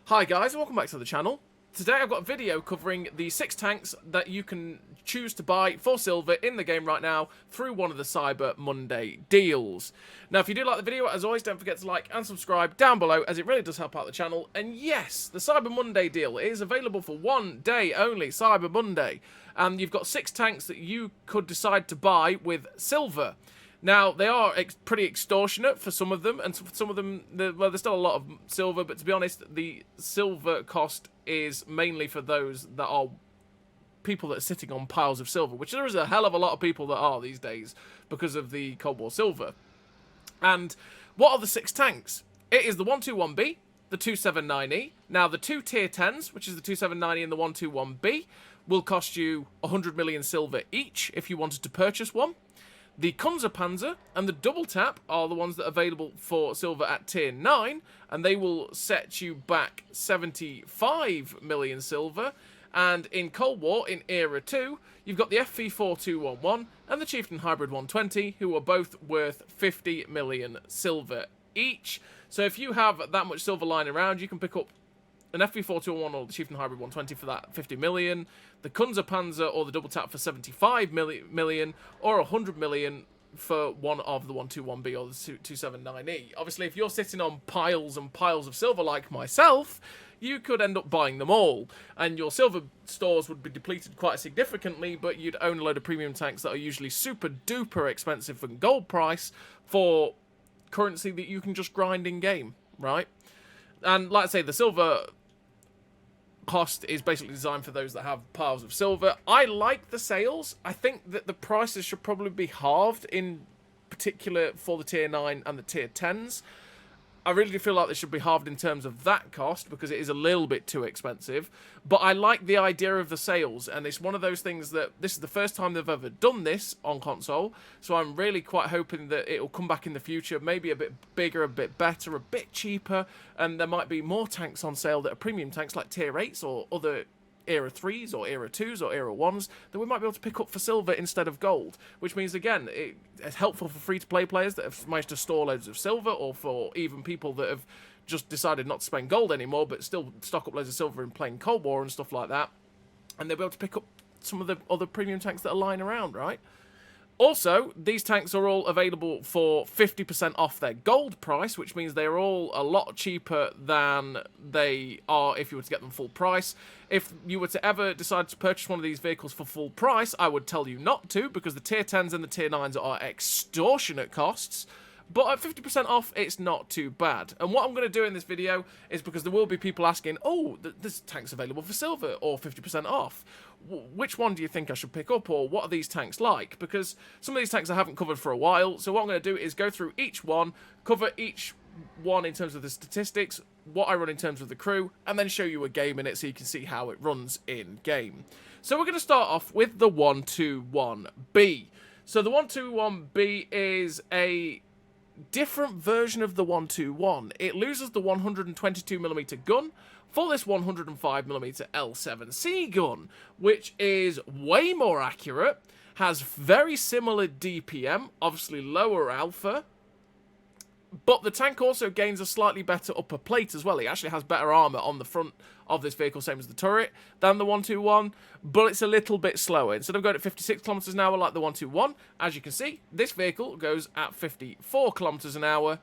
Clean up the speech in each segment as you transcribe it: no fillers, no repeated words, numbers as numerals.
Hi guys, and welcome back to the channel. Today I've got a video covering the 6 tanks that you can choose to buy for silver in the game right now through one of the Cyber Monday deals. Now if you do like the video, as always, don't forget to like and subscribe down below, as it really does help out the channel. And yes, the Cyber Monday deal is available for one day only, Cyber Monday. And you've got 6 tanks that you could decide to buy with silver. Now, they are pretty extortionate for some of them, and for some of them, well, there's still a lot of silver, but to be honest, the silver cost is mainly for those that are people that are sitting on piles of silver, which there is a hell of a lot of people that are these days because of the Cold War silver. And what are the 6 tanks? It is the 121B, the 279E. Now, the 2 tier 10s, which is the 279E and the 121B, will cost you 100 million silver each if you wanted to purchase one. The Kunze Panzer and the double tap are the ones that are available for silver at tier 9, and they will set you back 75 million silver. And in Cold War, in Era 2, you've got the FV4211 and the Chieftain Hybrid 120, who are both worth 50 million silver each. So if you have that much silver lying around, you can pick up an FV4211 or the Chieftain Hybrid 120 for that 50 million, the Kunze Panzer or the double tap for 75 million, or 100 million for one of the 121B or the 279E. Obviously, if you're sitting on piles and piles of silver like myself, you could end up buying them all, and your silver stores would be depleted quite significantly, but you'd own a load of premium tanks that are usually super duper expensive from gold price for currency that you can just grind in game, right? And like I say, the silver cost is basically designed for those that have piles of silver. I like the sales. I think that the prices should probably be halved, in particular for the tier 9 and the tier 10s. I really do feel like they should be halved in terms of that cost, because it is a little bit too expensive. But I like the idea of the sales, and it's one of those things that this is the first time they've ever done this on console, so I'm really quite hoping that it'll come back in the future, maybe a bit bigger, a bit better, a bit cheaper, and there might be more tanks on sale that are premium tanks like tier 8s or other Era 3s or Era 2s or Era 1s that we might be able to pick up for silver instead of gold, which means, again, it's helpful for free-to-play players that have managed to store loads of silver, or for even people that have just decided not to spend gold anymore but still stock up loads of silver in playing Cold War and stuff like that, and they'll be able to pick up some of the other premium tanks that are lying around, right? Also, these tanks are all available for 50% off their gold price, which means they're all a lot cheaper than they are if you were to get them full price. If you were to ever decide to purchase one of these vehicles for full price, I would tell you not to, because the tier 10s and the tier 9s are extortionate costs. But at 50% off, it's not too bad. And what I'm going to do in this video is, because there will be people asking, oh, this tank's available for silver or 50% off. Which one do you think I should pick up, or what are these tanks like? Because some of these tanks I haven't covered for a while, so what I'm going to do is go through each one, cover each one in terms of the statistics, what I run in terms of the crew, and then show you a game in it so you can see how it runs in game. So we're going to start off with the 121B. So the 121B is a different version of the 121. It loses the 122mm gun for this 105mm L7C gun, which is way more accurate, has very similar DPM, obviously lower alpha, but the tank also gains a slightly better upper plate as well. It actually has better armour on the front of this vehicle, same as the turret, than the 121, but it's a little bit slower. Instead of going at 56 kilometers an hour like the 121, as you can see, this vehicle goes at 54 kilometers an hour.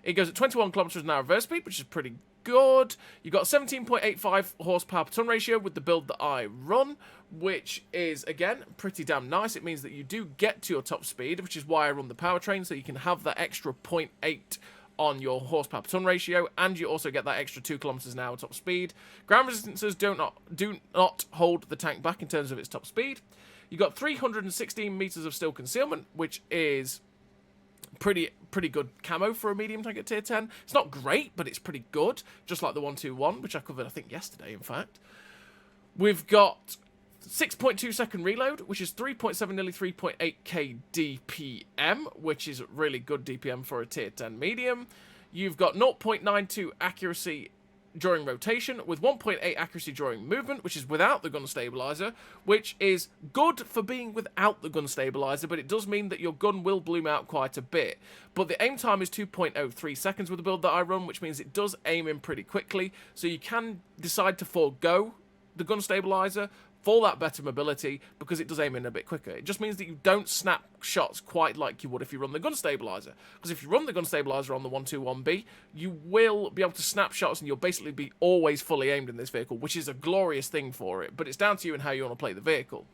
It goes at 21 kilometers an hour reverse speed, which is pretty good. You've got 17.85 horsepower per ton ratio with the build that I run, which is, again, pretty damn nice. It means that you do get to your top speed, which is why I run the powertrain, so you can have that extra 0.8 on your horsepower per ton ratio, and you also get that extra 2 kilometers an hour top speed. Ground resistances do not hold the tank back in terms of its top speed. You've got 316 meters of steel concealment, which is pretty good camo for a medium tank at tier 10. It's not great, but it's pretty good, just like the 121, which I covered, I think, yesterday, in fact. We've got 6.2 second reload, which is 3.7, nearly 3.8k DPM, which is really good DPM for a tier 10 medium. You've got 0.92 accuracy during rotation, with 1.8 accuracy during movement, which is without the gun stabilizer, which is good for being without the gun stabilizer, but it does mean that your gun will bloom out quite a bit. But the aim time is 2.03 seconds with the build that I run, which means it does aim in pretty quickly, so you can decide to forego the gun stabilizer for that better mobility, because it does aim in a bit quicker. It just means that you don't snap shots quite like you would if you run the gun stabilizer. Because if you run the gun stabilizer on the 121B, you will be able to snap shots and you'll basically be always fully aimed in this vehicle, which is a glorious thing for it. But it's down to you and how you want to play the vehicle.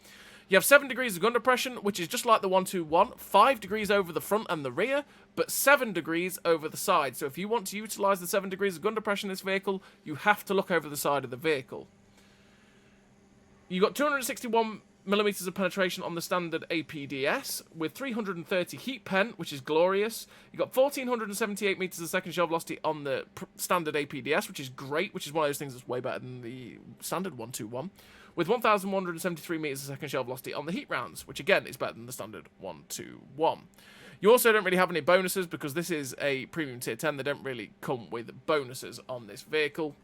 You have 7 degrees of gun depression, which is just like the 121, 5 degrees over the front and the rear, but 7 degrees over the side. So if you want to utilize the 7 degrees of gun depression in this vehicle, you have to look over the side of the vehicle. You got 261 millimeters of penetration on the standard APDS with 330 heat pen, which is glorious. You got 1478 meters of second shell velocity on the standard APDS, which is great, which is one of those things that's way better than the standard 121. With 1173 meters of second shell velocity on the heat rounds, which again is better than the standard 121. You also don't really have any bonuses because this is a premium tier 10. They don't really come with bonuses on this vehicle.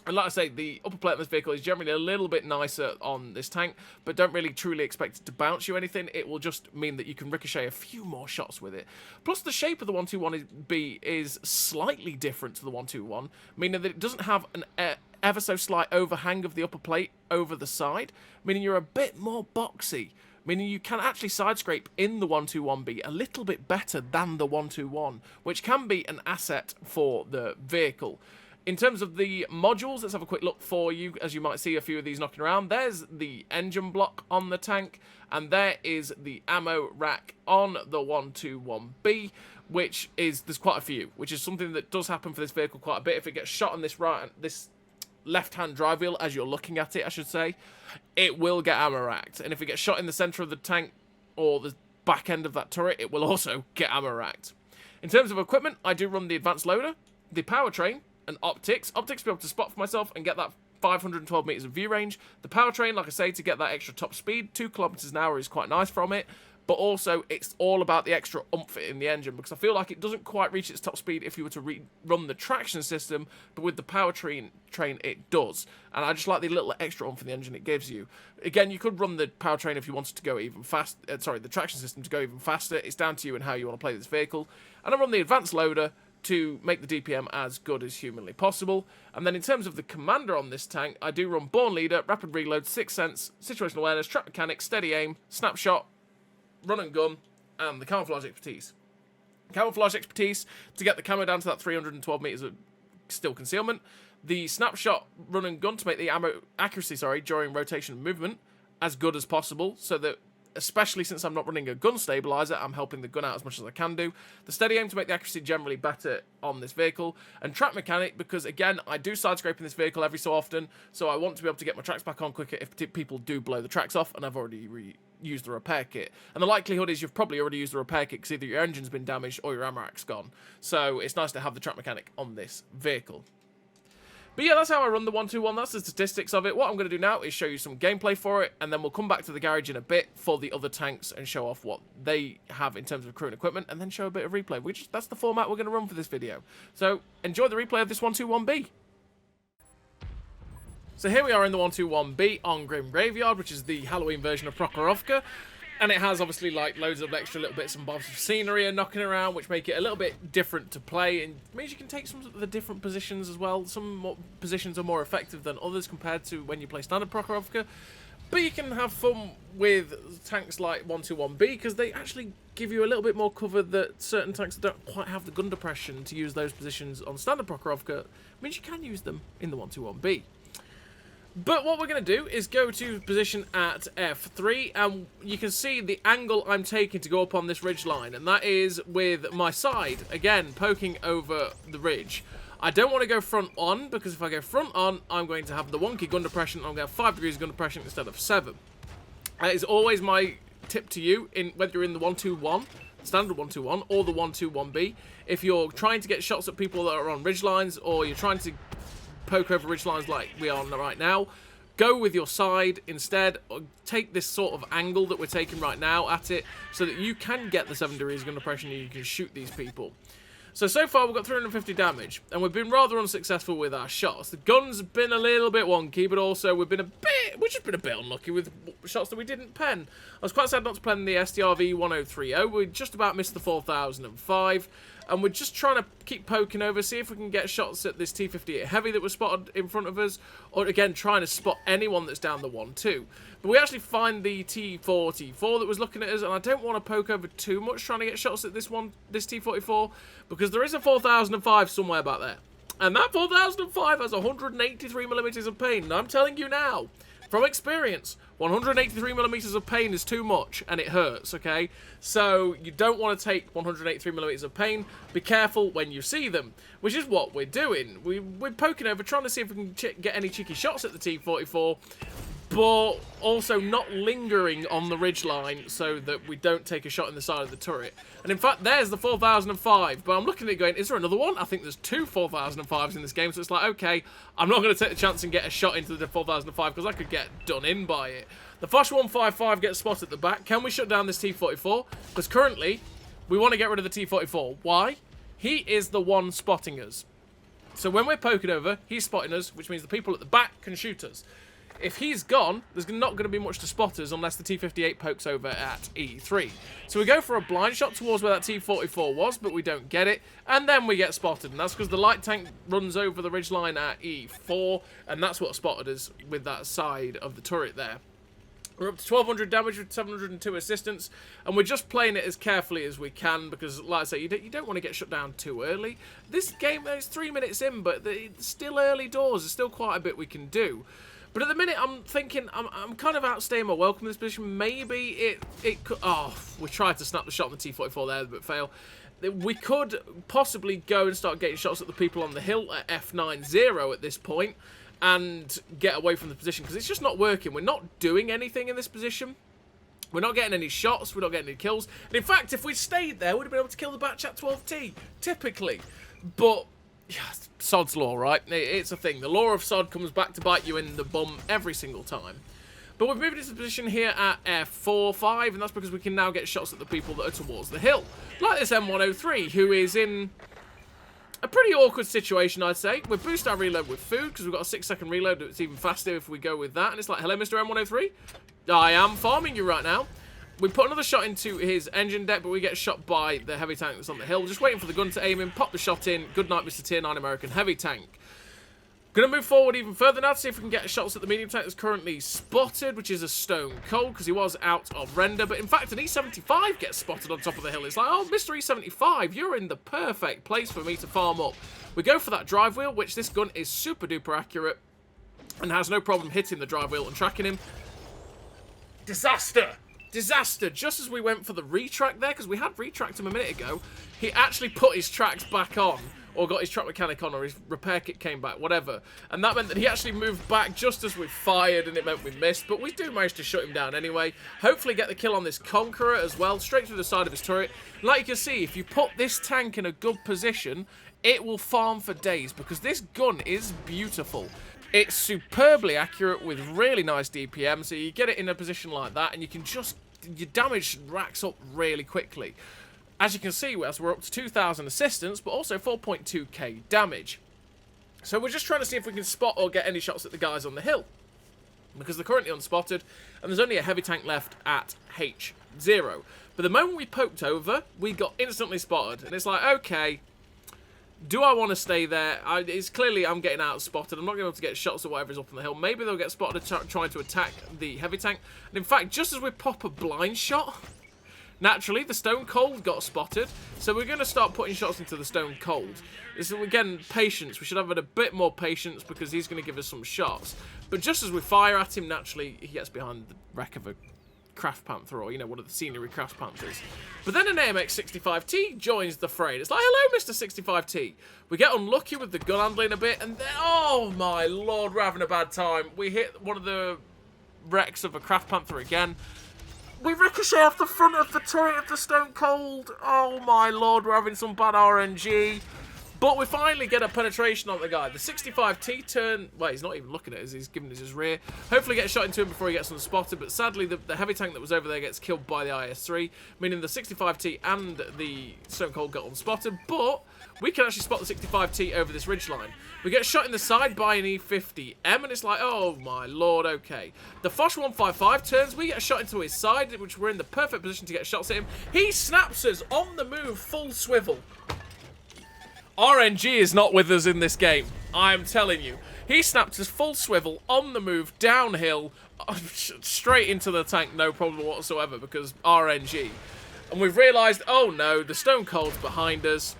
And like I say, the upper plate of this vehicle is generally a little bit nicer on this tank, but don't really truly expect it to bounce you anything. It will just mean that you can ricochet a few more shots with it. Plus, the shape of the 121B is slightly different to the 121, meaning that it doesn't have an ever so slight overhang of the upper plate over the side, meaning you're a bit more boxy, meaning you can actually side scrape in the 121B a little bit better than the 121, which can be an asset for the vehicle. In terms of the modules, let's have a quick look for you. As you might see a few of these knocking around, there's the engine block on the tank, and there is the ammo rack on the 121B, which is, there's quite a few, which is something that does happen for this vehicle quite a bit. If it gets shot on this left-hand drive wheel, as you're looking at it, I should say, it will get ammo racked. And if it gets shot in the center of the tank or the back end of that turret, it will also get ammo racked. In terms of equipment, I do run the advanced loader, the powertrain, and optics. Optics to be able to spot for myself and get that 512 meters of view range. The powertrain, like I say, to get that extra top speed. 2 kilometers an hour is quite nice from it. But also, it's all about the extra oomph in the engine, because I feel like it doesn't quite reach its top speed if you were to run the traction system, but with the powertrain it does. And I just like the little extra oomph in the engine it gives you. Again, you could run the powertrain if you wanted to go even fast. The traction system to go even faster. It's down to you and how you want to play this vehicle. And I run the advanced loader to make the DPM as good as humanly possible. And then in terms of the commander on this tank, I do run Born Leader, Rapid Reload, Sixth Sense, Situational Awareness, Track Mechanics, Steady Aim, Snapshot, Run and Gun, and the Camouflage Expertise. Camouflage Expertise to get the camo down to that 312 meters of still concealment. The Snapshot, Run and Gun to make the ammo accuracy, during rotation and movement as good as possible, so that, especially since I'm not running a gun stabilizer, I'm helping the gun out as much as I can do. The Steady Aim to make the accuracy generally better on this vehicle. And Track Mechanic, because again, I do side scrape in this vehicle every so often, so I want to be able to get my tracks back on quicker if people do blow the tracks off, and I've already used the repair kit. And the likelihood is you've probably already used the repair kit because either your engine's been damaged or your ammo rack's gone. So it's nice to have the Track Mechanic on this vehicle. But yeah, that's how I run the 121. That's the statistics of it. What I'm going to do now is show you some gameplay for it, and then we'll come back to the garage in a bit for the other tanks and show off what they have in terms of crew and equipment, and then show a bit of replay. That's the format we're going to run for this video. So enjoy the replay of this 121B. So here we are in the 121B on Grim Graveyard, which is the Halloween version of Prokhorovka. And it has obviously like loads of extra little bits and bobs of scenery and knocking around, which make it a little bit different to play, and means you can take some of the different positions as well. Some positions are more effective than others compared to when you play standard Prokhorovka. But you can have fun with tanks like 121B because they actually give you a little bit more cover that certain tanks that don't quite have the gun depression to use those positions on standard Prokhorovka. Means you can use them in the 121B. But what we're going to do is go to position at F3, and you can see the angle I'm taking to go up on this ridge line, and that is with my side, again, poking over the ridge. I don't want to go front on, because if I go front on, I'm going to have the wonky gun depression, I'm going to have 5 degrees of gun depression instead of 7. That is always my tip to you, whether you're in the 121, standard 121, or the 121B. If you're trying to get shots at people that are on ridge lines, or you're trying to poke over ridge lines like we are right now, go with your side instead, or take this sort of angle that we're taking right now at it, so that you can get the 7 degrees of gun depression and you can shoot these people. So far we've got 350 damage, and we've been rather unsuccessful with our shots. The gun's been a little bit wonky, but also we've just been a bit unlucky with shots that we didn't pen. I was quite sad not to pen the SDRV 1030. We just about missed the 4005, and we're just trying to keep poking over, see if we can get shots at this T58 Heavy that was spotted in front of us, or again trying to spot anyone that's down the 1-2. But we actually find the T44 that was looking at us, and I don't want to poke over too much trying to get shots at this T44, because there is a 4005 somewhere back there. And that 4005 has 183mm of pain, and I'm telling you now, from experience, 183mm of pain is too much, and it hurts, okay? So, you don't want to take 183mm of pain. Be careful when you see them, which is what we're doing. We're poking over, trying to see if we can get any cheeky shots at the T44, but also not lingering on the ridgeline so that we don't take a shot in the side of the turret. And in fact, there's the 4005, but I'm looking at it going, is there another one? I think there's two 4005s in this game, so it's like, okay, I'm not going to take the chance and get a shot into the 4005 because I could get done in by it. The Foch 155 gets spotted at the back. Can we shut down this T44? Because currently, we want to get rid of the T44. Why? He is the one spotting us. So when we're poking over, he's spotting us, which means the people at the back can shoot us. If he's gone, there's not going to be much to spot us unless the T58 pokes over at E3. So we go for a blind shot towards where that T44 was, but we don't get it, and then we get spotted. And that's because the light tank runs over the ridgeline at E4, and that's what spotted us with that side of the turret there. We're up to 1200 damage with 702 assistance, and we're just playing it as carefully as we can because, like I say, you don't want to get shut down too early. This game is 3 minutes in, but it's still early doors. There's still quite a bit we can do. But at the minute, I'm thinking, I'm kind of outstaying my welcome in this position. Maybe it could... Oh, we tried to snap the shot on the T44 there, but fail. We could possibly go and start getting shots at the people on the hill at F90 at this point and get away from the position, because it's just not working. We're not doing anything in this position. We're not getting any shots. We're not getting any kills. And in fact, if we'd stayed there, we'd have been able to kill the batch at 12T, typically. But... yeah, sod's law, right? It's a thing. The law of sod comes back to bite you in the bum every single time. But we've moved into position here at F45, and that's because we can now get shots at the people that are towards the hill. Like this M103, who is in a pretty awkward situation, I'd say. We boost our reload with food, because we've got a 6-second reload. It's even faster if we go with that. And it's like, hello, Mr. M103. I am farming you right now. We put another shot into his engine deck, but we get shot by the heavy tank that's on the hill. Just waiting for the gun to aim in, pop the shot in. Good night, Mr. Tier 9 American heavy tank. Going to move forward even further now to see if we can get shots at the medium tank that's currently spotted, which is a stone cold, because he was out of render. But in fact, an E75 gets spotted on top of the hill. It's like, oh, Mr. E75, you're in the perfect place for me to farm up. We go for that drive wheel, which this gun is super duper accurate and has no problem hitting the drive wheel and tracking him. Disaster! Disaster. Just as we went for the retrack there, because we had retracked him a minute ago, he actually put his tracks back on, or got his track mechanic on, or his repair kit came back, whatever. And that meant that he actually moved back just as we fired, and it meant we missed. But we do manage to shut him down anyway. Hopefully get the kill on this Conqueror as well, straight through the side of his turret. Like you can see, if you put this tank in a good position, it will farm for days, because this gun is beautiful. It's superbly accurate with really nice DPM, so you get it in a position like that, and you can just... your damage racks up really quickly. As you can see, we're up to 2,000 assistance, but also 4.2k damage. So we're just trying to see if we can spot or get any shots at the guys on the hill, because they're currently unspotted, and there's only a heavy tank left at H0. But the moment we poked over, we got instantly spotted, and it's like, okay... do I want to stay there? It's clearly I'm getting out spotted. I'm not going to be able to get shots or whatever is up on the hill. Maybe they'll get spotted trying to attack the heavy tank. And in fact, just as we pop a blind shot, naturally, the Stone Cold got spotted. So we're going to start putting shots into the Stone Cold. This is, again, patience. We should have a bit more patience because he's going to give us some shots. But just as we fire at him, naturally, he gets behind the wreck of a Craft Panther, or, you know, one of the scenery Craft Panthers. But then an AMX-65T joins the fray. It's like, hello, Mr. 65T. We get unlucky with the gun handling a bit, and then, oh my lord, we're having a bad time. We hit one of the wrecks of a Craft Panther again. We ricochet off the front of the turret of the Stone Cold. Oh my lord, we're having some bad RNG. But we finally get a penetration on the guy. The 65T turn... Well, he's not even looking at us. He's giving us his rear. Hopefully get a shot into him before he gets unspotted. But sadly, the heavy tank that was over there gets killed by the IS-3, meaning the 65T and the Stone Cold get unspotted. But we can actually spot the 65T over this ridgeline. We get shot in the side by an E50M, and it's like, oh my lord, okay. The Foch 155 turns, we get a shot into his side, which we're in the perfect position to get shots at him. He snaps us on the move, full swivel. RNG is not with us in this game, I'm telling you. He snapped us full swivel, on the move, downhill, straight into the tank, no problem whatsoever, because RNG. And we've realised, oh no, the Stone Cold's behind us.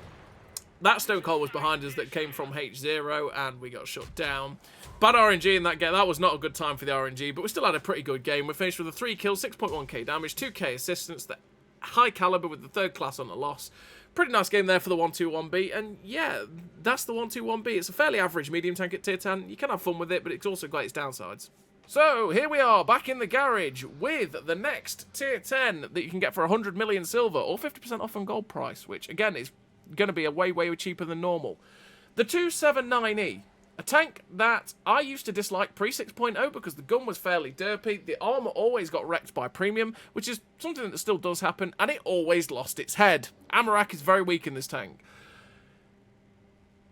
That Stone Cold was behind us that came from H0, and we got shut down. Bad RNG in that game. That was not a good time for the RNG, but we still had a pretty good game. We finished with a 3 kills, 6.1k damage, 2k assistance, the high caliber with the 3rd class on the loss. Pretty nice game there for the 121B, and yeah, that's the 121B. It's a fairly average medium tank at tier 10. You can have fun with it, but it's also got its downsides. So, here we are, back in the garage with the next tier 10 that you can get for 100 million silver, or 50% off on gold price, which, again, is going to be a way cheaper than normal. The 279E, a tank that I used to dislike pre 6.0 because the gun was fairly derpy. The armor always got wrecked by premium, which is something that still does happen, and it always lost its head. Armour is very weak in this tank.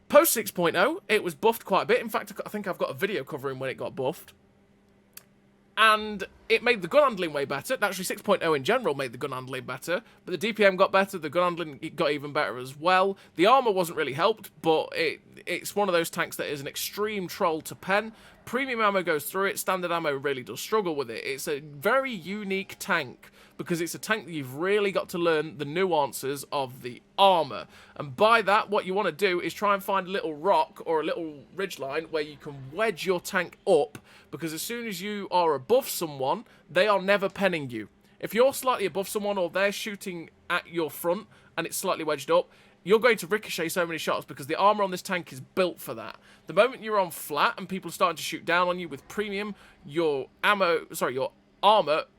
Post 6.0, it was buffed quite a bit. In fact, I think I've got a video covering when it got buffed. And it made the gun handling way better. Actually, 6.0 in general made the gun handling better. But the DPM got better, the gun handling got even better as well. The armor wasn't really helped, but it's one of those tanks that is an extreme troll to pen. Premium ammo goes through it, standard ammo really does struggle with it. It's a very unique tank, because it's a tank that you've really got to learn the nuances of the armor. And by that, what you want to do is try and find a little rock or a little ridgeline where you can wedge your tank up, because as soon as you are above someone, they are never penning you. If you're slightly above someone or they're shooting at your front and it's slightly wedged up, you're going to ricochet so many shots because the armor on this tank is built for that. The moment you're on flat and people are starting to shoot down on you with premium, your armor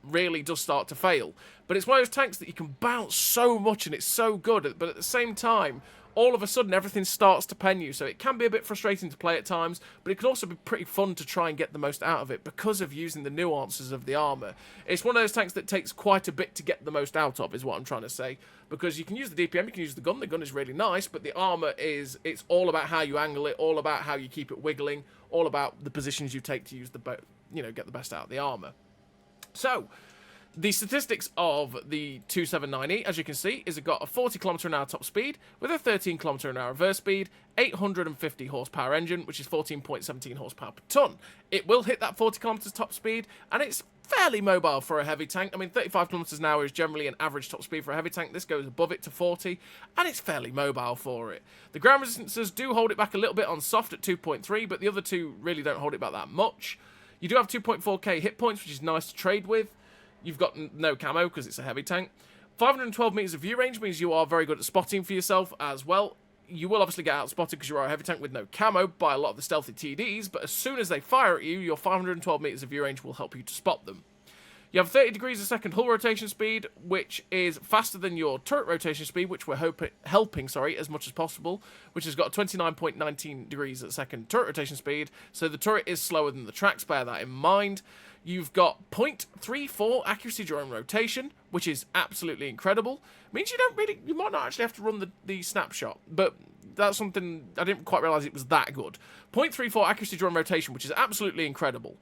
really does start to fail. But it's one of those tanks that you can bounce so much and it's so good, but at the same time, all of a sudden everything starts to pen you, so it can be a bit frustrating to play at times, but it can also be pretty fun to try and get the most out of it because of using the nuances of the armor. It's one of those tanks that takes quite a bit to get the most out of, is what I'm trying to say, because you can use the DPM, you can use the gun is really nice, but the armor it's all about how you angle it, all about how you keep it wiggling, all about the positions you take to use get the best out of the armor. So, the statistics of the 279E, as you can see, is it got a 40 km/h top speed with a 13 km/h reverse speed, 850 horsepower engine, which is 14.17 horsepower per ton. It will hit that 40 km top speed, and it's fairly mobile for a heavy tank. I mean, 35 km an hour is generally an average top speed for a heavy tank. This goes above it to 40, and it's fairly mobile for it. The ground resistances do hold it back a little bit on soft at 2.3, but the other two really don't hold it back that much. You do have 2.4k hit points, which is nice to trade with. You've got no camo because it's a heavy tank. 512 meters of view range means you are very good at spotting for yourself as well. You will obviously get outspotted because you are a heavy tank with no camo by a lot of the stealthy TDs, but as soon as they fire at you, your 512 meters of view range will help you to spot them. You have 30 degrees a second hull rotation speed, which is faster than your turret rotation speed, which we're helping as much as possible, which has got 29.19 degrees a second turret rotation speed, so the turret is slower than the tracks, bear that in mind. You've got 0.34 accuracy during rotation, which is absolutely incredible. It means you might not actually have to run the snapshot, but that's something I didn't quite realise it was that good. 0.34 accuracy during rotation, which is absolutely incredible.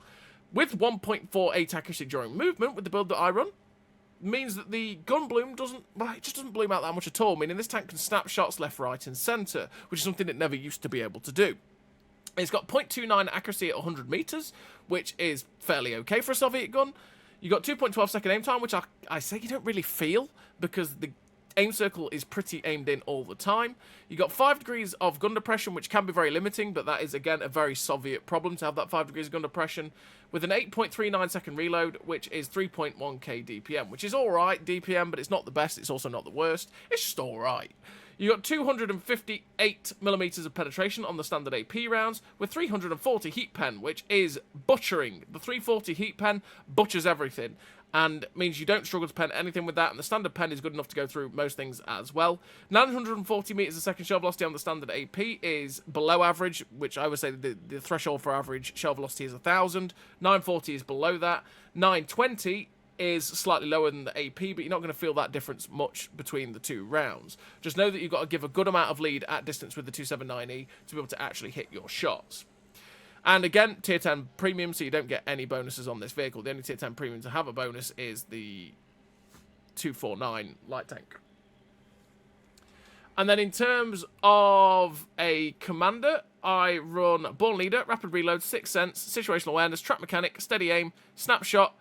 With 1.48 accuracy during movement, with the build that I run, means that the gun bloom doesn't bloom out that much at all, meaning this tank can snap shots left, right, and centre, which is something it never used to be able to do. It's got 0.29 accuracy at 100 meters, which is fairly okay for a Soviet gun. You got 2.12 second aim time, which I say you don't really feel, because the aim circle is pretty aimed in all the time. You got 5 degrees of gun depression, which can be very limiting, but that is, again, a very Soviet problem to have that 5 degrees of gun depression, with an 8.39 second reload, which is 3.1k DPM, which is alright DPM, but it's not the best, it's also not the worst. It's just alright. You got 258mm of penetration on the standard AP rounds, with 340 heat pen, which is butchering. The 340 heat pen butchers everything. and means you don't struggle to pen anything with that, and the standard pen is good enough to go through most things as well. 940 meters a second shell velocity on the standard AP is below average, which I would say the threshold for average shell velocity is 1,000. 940 is below that. 920 is slightly lower than the AP, but you're not going to feel that difference much between the two rounds. Just know that you've got to give a good amount of lead at distance with the 279E to be able to actually hit your shots. And again, tier 10 premium, so you don't get any bonuses on this vehicle. The only tier 10 premium to have a bonus is the 249 light tank. And then in terms of a commander, I run Born Leader, Rapid Reload, Sixth Sense, Situational Awareness, Trap Mechanic, Steady Aim, Snapshot,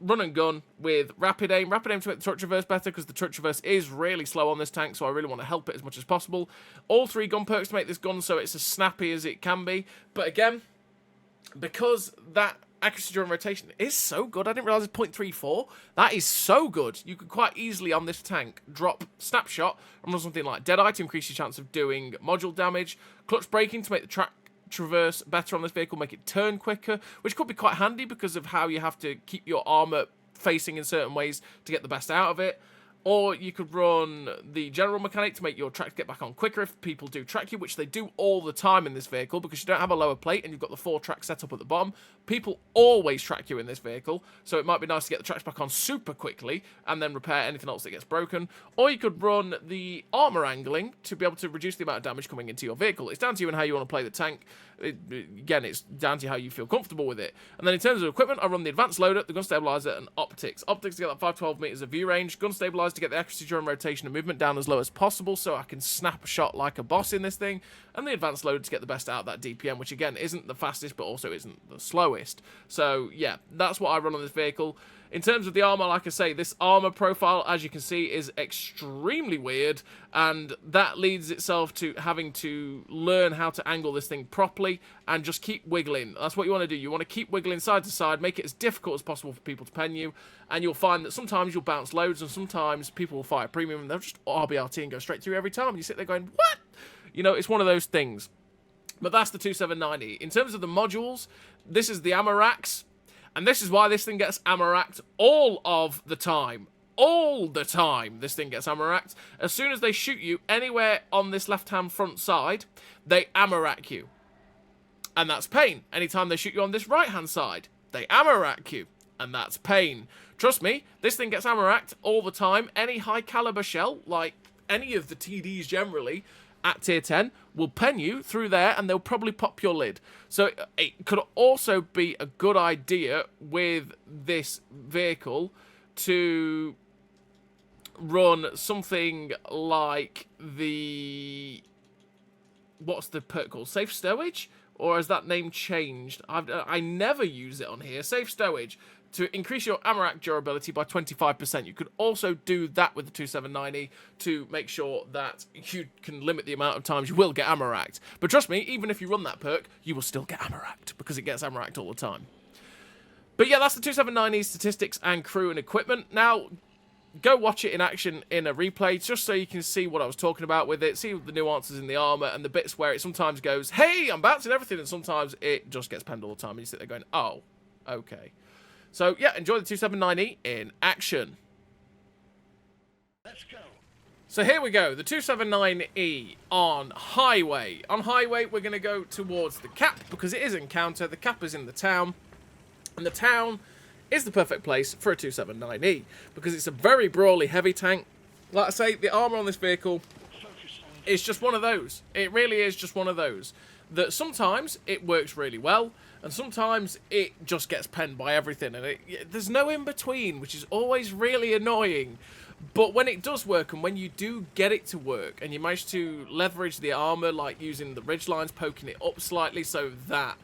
Run and Gun with Rapid Aim. Rapid Aim to make the Touch Reverse better, because the Touch Reverse is really slow on this tank, so I really want to help it as much as possible. All 3 gun perks to make this gun so it's as snappy as it can be. But again, because that accuracy during rotation is so good, I didn't realise it's 0.34. That is so good. You could quite easily on this tank drop Snapshot and run something like Deadeye to increase your chance of doing module damage. Clutch Braking to make the track traverse better on this vehicle, make it turn quicker, which could be quite handy because of how you have to keep your armour facing in certain ways to get the best out of it. Or you could run the general mechanic to make your tracks get back on quicker if people do track you, which they do all the time in this vehicle because you don't have a lower plate and you've got the 4 tracks set up at the bottom. People always track you in this vehicle, so it might be nice to get the tracks back on super quickly and then repair anything else that gets broken. Or you could run the armour angling to be able to reduce the amount of damage coming into your vehicle. It's down to you and how you want to play the tank. Again, it's down to how you feel comfortable with it. And then in terms of equipment, I run the advanced loader, the gun stabilizer, and optics. Optics to get that 512 meters of view range. Gun stabilizer to get the accuracy during rotation and movement down as low as possible, so I can snap a shot like a boss in this thing. And the advanced loader to get the best out of that DPM, which again isn't the fastest, but also isn't the slowest. So yeah, that's what I run on this vehicle. In terms of the armor, like I say, this armor profile, as you can see, is extremely weird, and that leads itself to having to learn how to angle this thing properly and just keep wiggling. That's what you want to do. You want to keep wiggling side to side, make it as difficult as possible for people to pen you, and you'll find that sometimes you'll bounce loads, and sometimes people will fire premium, and they'll just RBRT and go straight through every time, and you sit there going, what? You know, it's one of those things. But that's the 2790. In terms of the modules, this is the ammo racks. And this is why this thing gets ammo racked all of the time. All the time this thing gets ammo racked. As soon as they shoot you anywhere on this left-hand front side, they ammo rack you. And that's pain. Anytime they shoot you on this right-hand side, they ammo rack you. And that's pain. Trust me, this thing gets ammo racked all the time. Any high-caliber shell, like any of the TDs generally, at tier 10 will pen you through there and they'll probably pop your lid. So it could also be a good idea with this vehicle to run something like the... what's the perk called? Safe Stowage? Or has that name changed? I never use it on here. Safe Stowage. To increase your ammo rack durability by 25%. You could also do that with the 2790 to make sure that you can limit the amount of times you will get ammo racked. But trust me, even if you run that perk, you will still get ammo racked because it gets ammo racked all the time. But yeah, that's the 2790 statistics and crew and equipment. Now, go watch it in action in a replay just so you can see what I was talking about with it, see the nuances in the armor and the bits where it sometimes goes, hey, I'm bouncing everything, and sometimes it just gets penned all the time and you sit there going, oh, okay. So, yeah, enjoy the 2790 in action. Let's go. So here we go, the 279E on highway. On highway, we're going to go towards the cap because it is encounter. The cap is in the town. And the town is the perfect place for a 279E because it's a very brawly heavy tank. Like I say, the armor on this vehicle is just one of those. It really is just one of those. That sometimes it works really well, and sometimes it just gets penned by everything, and there's no in-between, which is always really annoying. But when it does work, and when you do get it to work, and you manage to leverage the armor, like using the ridge lines, poking it up slightly so that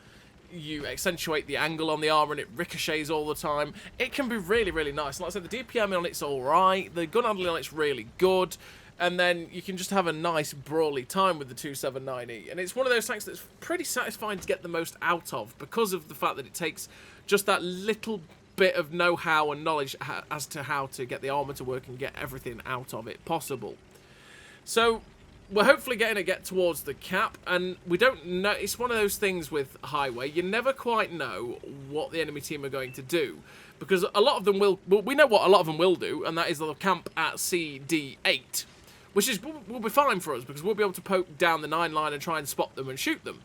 you accentuate the angle on the armor and it ricochets all the time, it can be really, really nice. And like I said, the DPM on it's alright, the gun handling on it's really good, and then you can just have a nice brawly time with the 279E. And it's one of those tanks that's pretty satisfying to get the most out of because of the fact that it takes just that little bit of know-how and knowledge as to how to get the armor to work and get everything out of it possible. So, we're hopefully getting to get towards the cap, and we don't know. It's one of those things with highway. You never quite know what the enemy team are going to do, because a lot of them will. Well, we know what a lot of them will do, and that is they'll camp at CD8, which will be fine for us because we'll be able to poke down the 9 line and try and spot them and shoot them.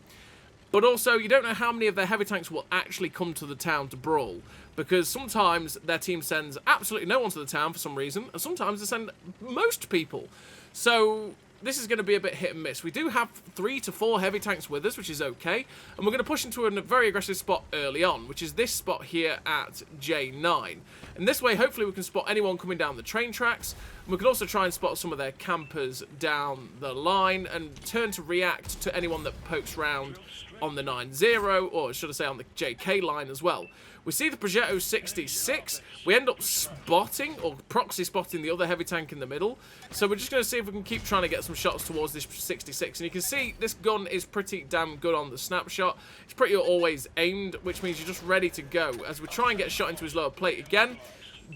But also, you don't know how many of their heavy tanks will actually come to the town to brawl, because sometimes their team sends absolutely no one to the town for some reason, and sometimes they send most people. So this is going to be a bit hit and miss. We do have 3 to 4 heavy tanks with us, which is okay, and we're going to push into a very aggressive spot early on, which is this spot here at J9. And this way, hopefully, we can spot anyone coming down the train tracks. And we can also try and spot some of their campers down the line and turn to react to anyone that pokes round on the 9-0, or should I say on the JK line as well. We see the Progetto 66. We end up spotting, or proxy spotting, the other heavy tank in the middle. So we're just going to see if we can keep trying to get some shots towards this 66. And you can see this gun is pretty damn good on the snapshot. It's pretty always aimed, which means you're just ready to go. As we try and get a shot into his lower plate again.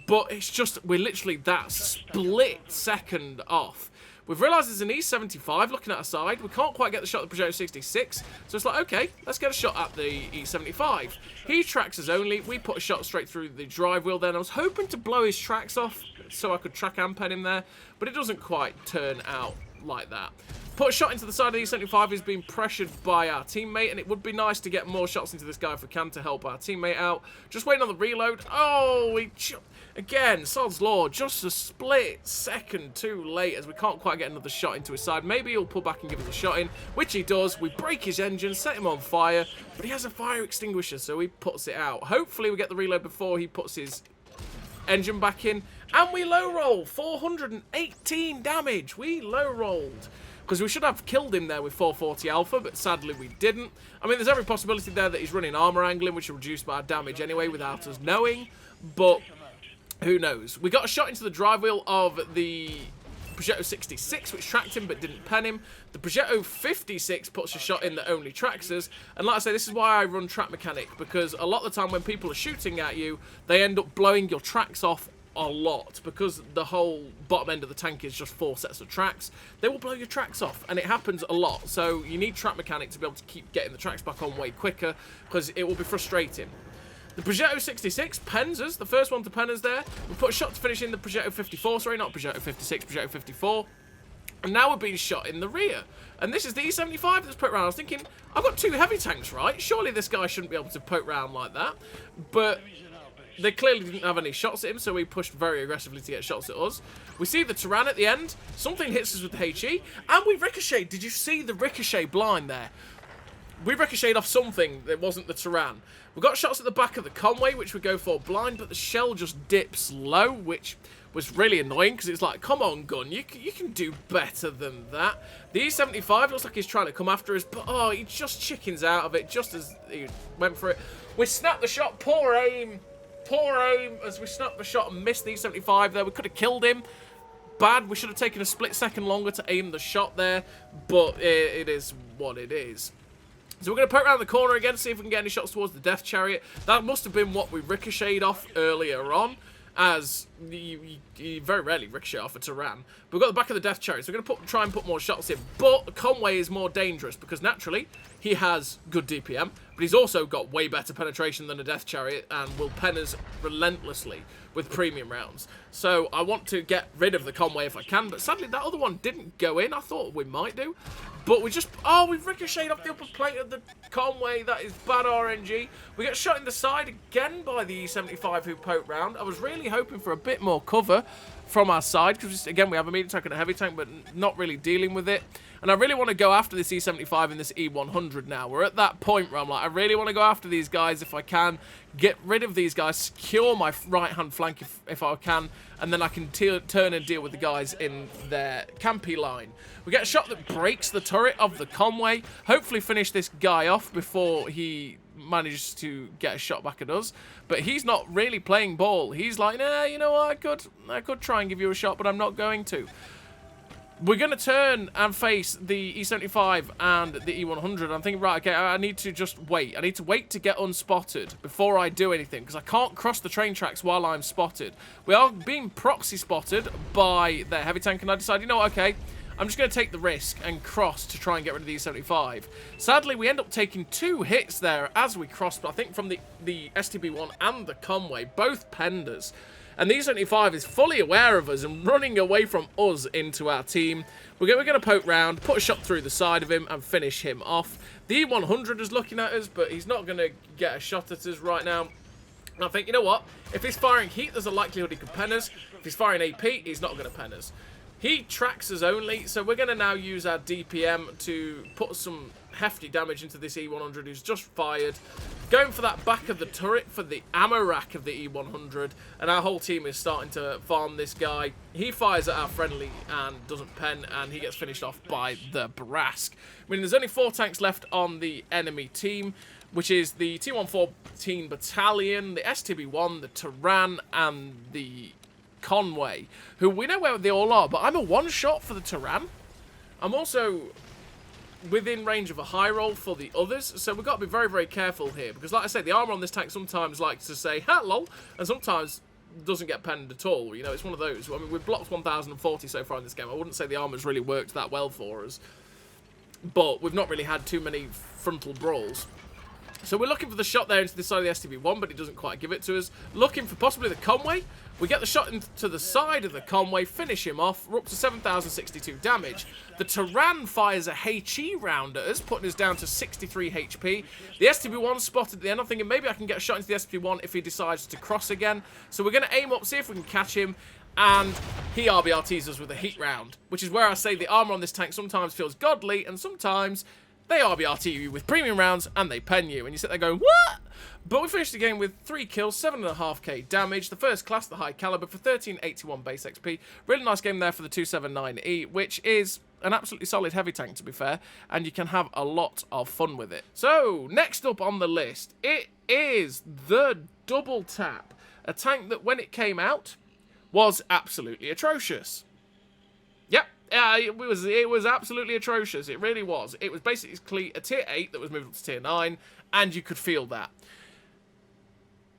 But it's just, we're literally that split second off. We've realised there's an E75 looking at our side. We can't quite get the shot at the Progetto 66. So it's like, okay, let's get a shot at the E75. He tracks us only. We put a shot straight through the drive wheel then. I was hoping to blow his tracks off so I could track and pen him there. But it doesn't quite turn out like that. Put a shot into the side of the E75. He's being pressured by our teammate, and it would be nice to get more shots into this guy if we can to help our teammate out. Just waiting on the reload. Oh, again, Sod's Law, just a split second too late as we can't quite get another shot into his side. Maybe he'll pull back and give us a shot in, which he does. We break his engine, set him on fire, but he has a fire extinguisher, so he puts it out. Hopefully we get the reload before he puts his engine back in, and we low roll 418 damage. We low rolled because we should have killed him there with 440 alpha, but sadly we didn't. I mean, there's every possibility there that he's running armor angling, which will reduce our damage anyway without us knowing, but who knows. We got a shot into the drive wheel of the Progetto 66, which tracked him but didn't pen him. The Progetto 56 puts a shot in that only tracks us. And like I say, this is why I run track mechanic, because a lot of the time when people are shooting at you, they end up blowing your tracks off a lot, because the whole bottom end of the tank is just 4 sets of tracks. They will blow your tracks off, and it happens a lot. So you need track mechanic to be able to keep getting the tracks back on way quicker, because it will be frustrating. The Progetto 66 pens us, the first one to pen us there. We put a shot to finish in the Progetto 54, sorry, not Progetto 56, Progetto 54. And now we're being shot in the rear. And this is the E75 that's poked around. I was thinking, I've got 2 heavy tanks, right? Surely this guy shouldn't be able to poke around like that. But they clearly didn't have any shots at him, so we pushed very aggressively to get shots at us. We see the Turan at the end. Something hits us with the HE, and we ricochet. Did you see the ricochet blind there? We ricocheted off something that wasn't the Turan. We got shots at the back of the Conway, which we go for blind, but the shell just dips low, which was really annoying, because it's like, come on, gun, you can do better than that. The E75 looks like he's trying to come after us, but oh, he just chickens out of it just as he went for it. We snapped the shot, poor aim as we snapped the shot and missed the E75 there. We could have killed him. Bad, we should have taken a split second longer to aim the shot there, but it is what it is. So we're going to poke around the corner again to see if we can get any shots towards the Death Chariot. That must have been what we ricocheted off earlier on, as you very rarely ricochet off a Turan. But we've got the back of the Death Chariot, so we're going to try and put more shots in. But Conway is more dangerous, because naturally, he has good DPM, but he's also got way better penetration than a Death Chariot, and will pen us relentlessly with premium rounds. So I want to get rid of the Conway if I can, but sadly that other one didn't go in. I thought we might do. But we just, oh, we've ricocheted off the upper plate of the Conway. That is bad RNG. We get shot in the side again by the E75 who poked round. I was really hoping for a bit more cover from our side, because again, we have a medium tank and a heavy tank, but not really dealing with it. And I really want to go after this E75 and this E100 now. We're at that point where I'm like, I really want to go after these guys if I can, get rid of these guys, secure my right-hand flank if I can, and then I can turn and deal with the guys in their campy line. We get a shot that breaks the turret of the Conway, hopefully finish this guy off before he manages to get a shot back at us. But he's not really playing ball. He's like, nah, you know what, I could try and give you a shot, but I'm not going to. We're going to turn and face the E75 and the E100. I'm thinking, right, okay, I need to just wait. I need to wait to get unspotted before I do anything, because I can't cross the train tracks while I'm spotted. We are being proxy spotted by their heavy tank, and I decided, you know what, okay, I'm just going to take the risk and cross to try and get rid of the E75. Sadly, we end up taking 2 hits there as we crossed, I think from the STB-1 and the Conway, both penders. And the E75 is fully aware of us and running away from us into our team. We're going to poke round, put a shot through the side of him and finish him off. The E100 is looking at us, but he's not going to get a shot at us right now. And I think, you know what? If he's firing heat, there's a likelihood he could pen us. If he's firing AP, he's not going to pen us. He tracks us only, so we're going to now use our DPM to put some hefty damage into this E100 who's just fired. Going for that back of the turret for the ammo rack of the E100, and our whole team is starting to farm this guy. He fires at our friendly and doesn't pen, and he gets finished off by the Brask. I mean, there's only 4 tanks left on the enemy team, which is the T114 Battalion, the STB-1, the Turan, and the Conway, who we know where they all are, but I'm a one-shot for the Turan. I'm also within range of a high roll for the others, so we've got to be very, very careful here, because like I say, the armor on this tank sometimes likes to say, ha, lol, and sometimes doesn't get penned at all. You know, it's one of those. I mean, we've blocked 1,040 so far in this game. I wouldn't say the armor's really worked that well for us, but we've not really had too many frontal brawls. So we're looking for the shot there into the side of the STB-1, but he doesn't quite give it to us. Looking for possibly the Conway. We get the shot into the side of the Conway, finish him off. We're up to 7,062 damage. The Turan fires a HE round at us, putting us down to 63 HP. The STB-1 spotted at the end. I'm thinking maybe I can get a shot into the STB-1 if he decides to cross again. So we're going to aim up, see if we can catch him. And he RBRTs us with a heat round, which is where I say the armor on this tank sometimes feels godly, and sometimes they RBRT you with premium rounds and they pen you. And you sit there going, what? But we finished the game with 3 kills, 7.5k damage. The first class, the high caliber, for 1381 base XP. Really nice game there for the 279E, which is an absolutely solid heavy tank, to be fair. And you can have a lot of fun with it. So, next up on the list, it is the Double Tap. A tank that, when it came out, was absolutely atrocious. Yep. It was absolutely atrocious. It really was. It was basically a tier 8 that was moved up to tier 9, and you could feel that.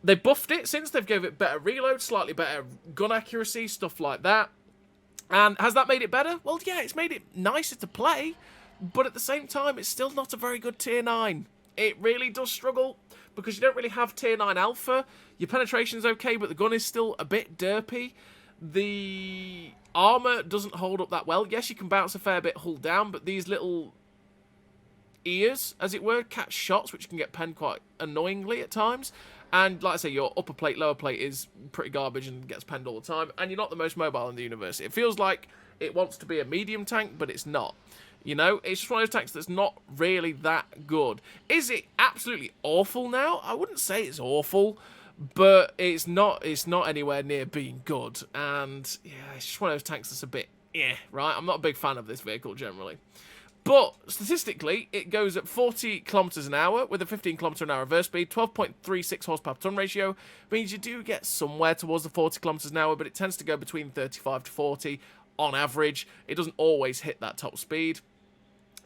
They buffed it since. They've gave it better reload, slightly better gun accuracy, stuff like that. And has that made it better? Well, yeah, it's made it nicer to play, but at the same time, it's still not a very good tier 9. It really does struggle, because you don't really have tier 9 alpha. Your penetration's okay, but the gun is still a bit derpy. The armor doesn't hold up that well. Yes, you can bounce a fair bit hull down, but these little ears, as it were, catch shots, which can get penned quite annoyingly at times. And like I say, your upper plate, lower plate is pretty garbage and gets penned all the time. And you're not the most mobile in the universe. It feels like it wants to be a medium tank, but it's not. You know, it's just one of those tanks that's not really that good. Is it absolutely awful now? I wouldn't say it's awful, but it's not anywhere near being good. And yeah, it's just one of those tanks that's a bit right? I'm not a big fan of this vehicle generally. But statistically, it goes at 40 kilometers an hour with a 15 kilometer an hour reverse speed, 12.36 horsepower per ton ratio. Means you do get somewhere towards the 40 kilometers an hour, but it tends to go between 35 to 40 on average. It doesn't always hit that top speed.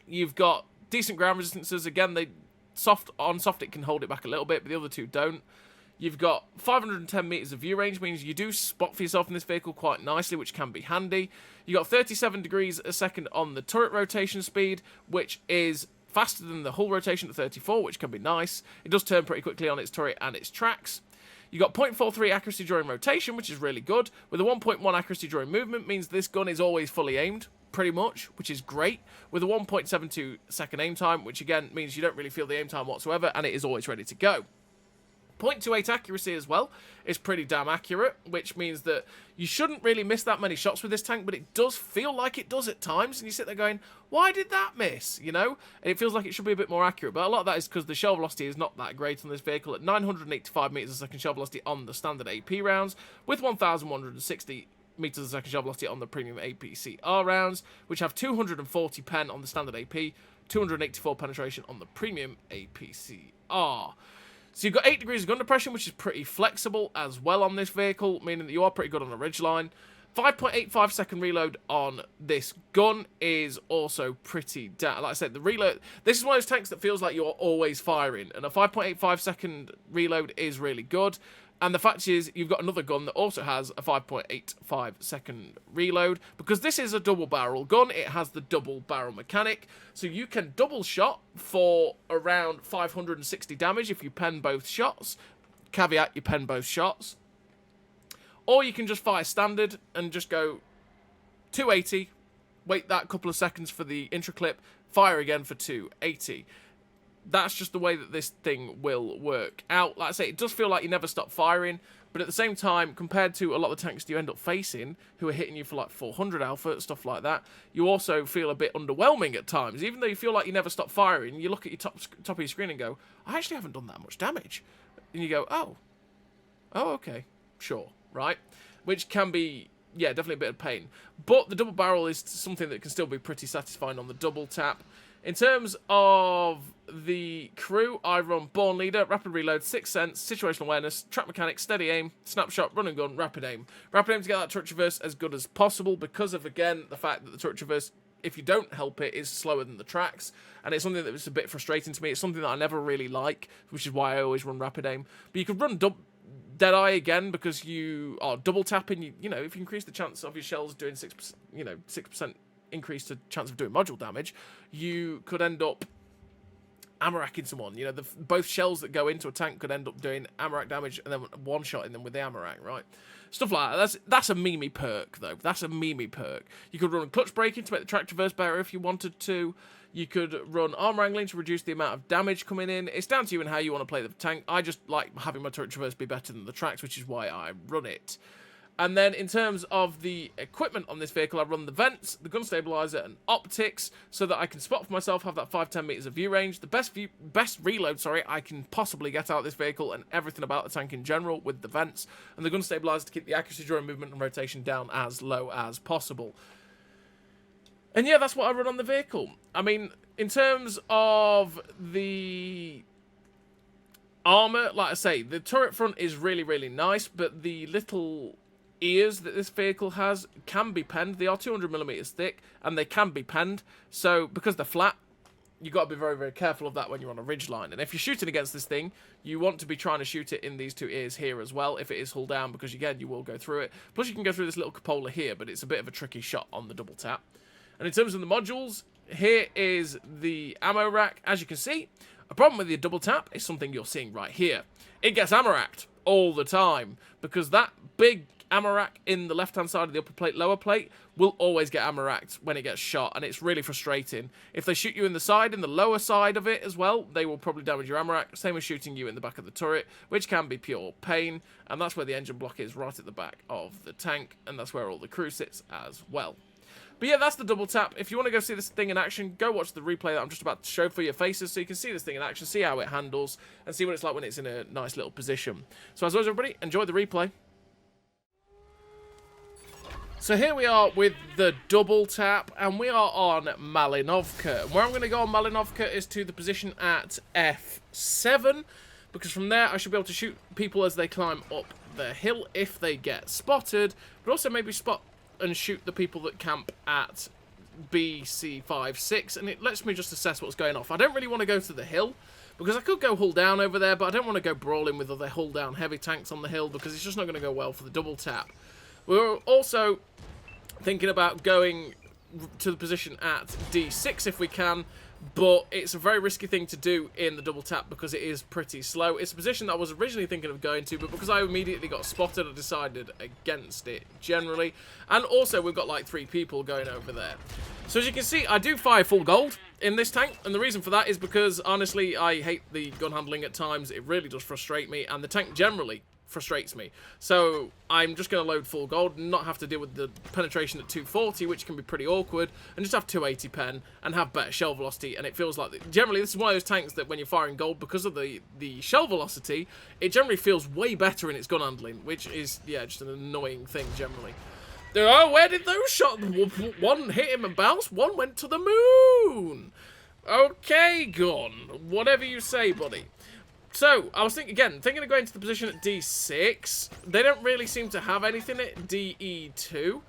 You've got decent ground resistances. Again, on soft it can hold it back a little bit, but the other two don't. You've got 510 meters of view range, means you do spot for yourself in this vehicle quite nicely, which can be handy. You've got 37 degrees a second on the turret rotation speed, which is faster than the hull rotation at 34, which can be nice. It does turn pretty quickly on its turret and its tracks. You've got 0.43 accuracy during rotation, which is really good. With a 1.1 accuracy during movement, means this gun is always fully aimed, pretty much, which is great. With a 1.72 second aim time, which again means you don't really feel the aim time whatsoever, and it is always ready to go. 0.28 accuracy as well is pretty damn accurate, which means that you shouldn't really miss that many shots with this tank, but it does feel like it does at times, and you sit there going, why did that miss, you know? And it feels like it should be a bit more accurate, but a lot of that is because the shell velocity is not that great on this vehicle at 985 meters a second shell velocity on the standard AP rounds, with 1,160 meters a second shell velocity on the premium APCR rounds, which have 240 pen on the standard AP, 284 penetration on the premium APCR. So you've got 8 degrees of gun depression, which is pretty flexible as well on this vehicle, meaning that you are pretty good on a ridgeline. 5.85 second reload on this gun is also pretty like I said, the reload, this is one of those tanks that feels like you're always firing, and a 5.85 second reload is really good. And the fact is, you've got another gun that also has a 5.85 second reload. Because this is a double barrel gun, it has the double barrel mechanic. So you can double shot for around 560 damage if you pen both shots. Caveat, you pen both shots. Or you can just fire standard and just go 280, wait that couple of seconds for the intro clip, fire again for 280. That's just the way that this thing will work out. Like I say, it does feel like you never stop firing, but at the same time, compared to a lot of the tanks you end up facing, who are hitting you for like 400 alpha, stuff like that, you also feel a bit underwhelming at times. Even though you feel like you never stop firing, you look at your top of your screen and go, I actually haven't done that much damage. And you go, oh, okay, sure, right? Which can be, yeah, definitely a bit of pain. But the double barrel is something that can still be pretty satisfying on the double tap. In terms of the crew, I run Born Leader, Rapid Reload, Sixth Sense, Situational Awareness, Track Mechanics, Steady Aim, Snapshot, Run and Gun, Rapid Aim. Rapid Aim to get that turret traverse as good as possible because of, again, the fact that the turret traverse, if you don't help it, is slower than the tracks. And it's something that was a bit frustrating to me. It's something that I never really like, which is why I always run Rapid Aim. But you could run Deadeye again because you are double tapping. You know, if you increase the chance of your shells doing 6%, 6% increase to chance of doing module damage, you could end up Amoracking someone. You know, both shells that go into a tank could end up doing Amorak damage and then one-shotting them with the Amorak, right? Stuff like that. That's a memey perk, though. That's a memey perk. You could run clutch braking to make the track traverse better if you wanted to. You could run arm wrangling to reduce the amount of damage coming in. It's down to you and how you want to play the tank. I just like having my turret traverse be better than the tracks, which is why I run it. And then in terms of the equipment on this vehicle, I run the vents, the gun stabilizer, and optics so that I can spot for myself, have that 5-10 meters of view range, the best reload, I can possibly get out of this vehicle, and everything about the tank in general with the vents, and the gun stabilizer to keep the accuracy during movement and rotation down as low as possible. And yeah, that's what I run on the vehicle. I mean, in terms of the armor, like I say, the turret front is really, really nice, but the little ears that this vehicle has can be penned. They are 200mm thick, and they can be penned. So, because they're flat, you've got to be very, very careful of that when you're on a ridgeline. And if you're shooting against this thing, you want to be trying to shoot it in these two ears here as well, if it is hull down, because again, you will go through it. Plus, you can go through this little cupola here, but it's a bit of a tricky shot on the double tap. And in terms of the modules, here is the ammo rack. As you can see, a problem with the double tap is something you're seeing right here. It gets ammo racked all the time, because that big ammo rack in the left-hand side of the upper plate, lower plate, will always get ammo racked when it gets shot, and it's really frustrating. If they shoot you in the side, in the lower side of it as well, they will probably damage your ammo rack, same as shooting you in the back of the turret, which can be pure pain, and that's where the engine block is, right at the back of the tank, and that's where all the crew sits as well. But yeah, that's the double tap. If you want to go see this thing in action, go watch the replay that I'm just about to show for your faces so you can see this thing in action, see how it handles, and see what it's like when it's in a nice little position. So as always, everybody, enjoy the replay. So here we are with the double tap, and we are on Malinovka. And where I'm going to go on Malinovka is to the position at F7, because from there I should be able to shoot people as they climb up the hill if they get spotted, but also maybe spot and shoot the people that camp at BC56, and it lets me just assess what's going off. I don't really want to go to the hill, because I could go hull down over there, but I don't want to go brawling with other hull down heavy tanks on the hill, because it's just not going to go well for the double tap. We're also thinking about going to the position at D6 if we can, but it's a very risky thing to do in the double tap because it is pretty slow. It's a position that I was originally thinking of going to, but because I immediately got spotted, I decided against it generally. And also, we've got like 3 people going over there. So as you can see, I do fire full gold in this tank, and the reason for that is because, honestly, I hate the gun handling at times. It really does frustrate me, and the tank generally frustrates me. So I'm just going to load full gold and not have to deal with the penetration at 240, which can be pretty awkward, and just have 280 pen and have better shell velocity. And it feels like generally this is one of those tanks that when you're firing gold, because of the shell velocity, it generally feels way better in its gun handling, which is, yeah, just an annoying thing generally. Oh, where did those shots? One hit him and bounced, one went to the moon. Okay, gun. Whatever you say, buddy. So, I was thinking of going to the position at D6. They don't really seem to have anything at DE2.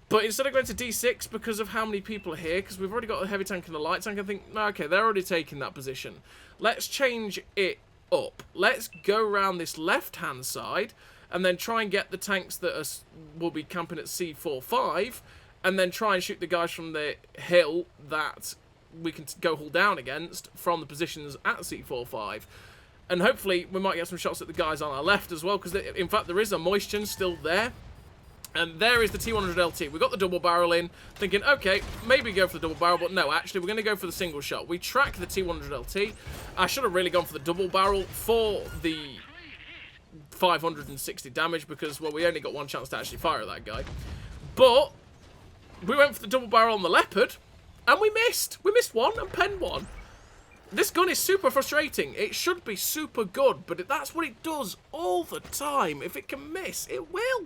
But instead of going to D6, because of how many people are here, because we've already got a heavy tank and a light tank, I think, okay, they're already taking that position. Let's change it up. let's go around this left-hand side and then try and get the tanks that will be camping at C45, and then try and shoot the guys from the hill that we can go hull down against from the positions at C45. And hopefully we might get some shots at the guys on our left as well, because in fact there is a moisture still there. And there is the T100LT. We got the double barrel in, thinking, okay, maybe go for the double barrel, but no, actually, we're going to go for the single shot. We track the T100LT. I should have really gone for the double barrel for the 560 damage, because, well, we only got one chance to actually fire at that guy. But we went for the double barrel on the Leopard, and we missed. We missed one and penned one. This gun is super frustrating. It should be super good, but that's what it does all the time. If it can miss, it will.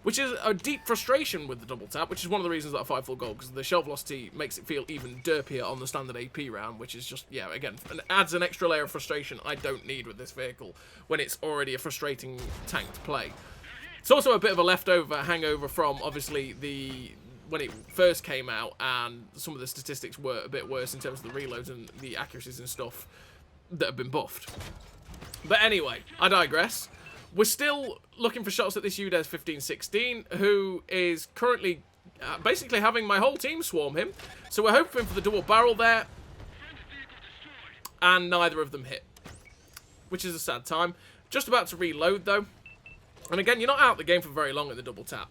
Which is a deep frustration with the double tap, which is one of the reasons that I fight full gold, because the shell velocity makes it feel even derpier on the standard AP round, which is just, yeah, again, adds an extra layer of frustration I don't need with this vehicle when it's already a frustrating tank to play. It's also a bit of a leftover hangover from, obviously, when it first came out, and some of the statistics were a bit worse in terms of the reloads and the accuracies and stuff that have been buffed. But anyway, I digress. We're still looking for shots at this UDES 1516, who is currently basically having my whole team swarm him. So we're hoping for the double barrel there, and neither of them hit, which is a sad time. Just about to reload, though. And again, you're not out the game for very long at the double tap.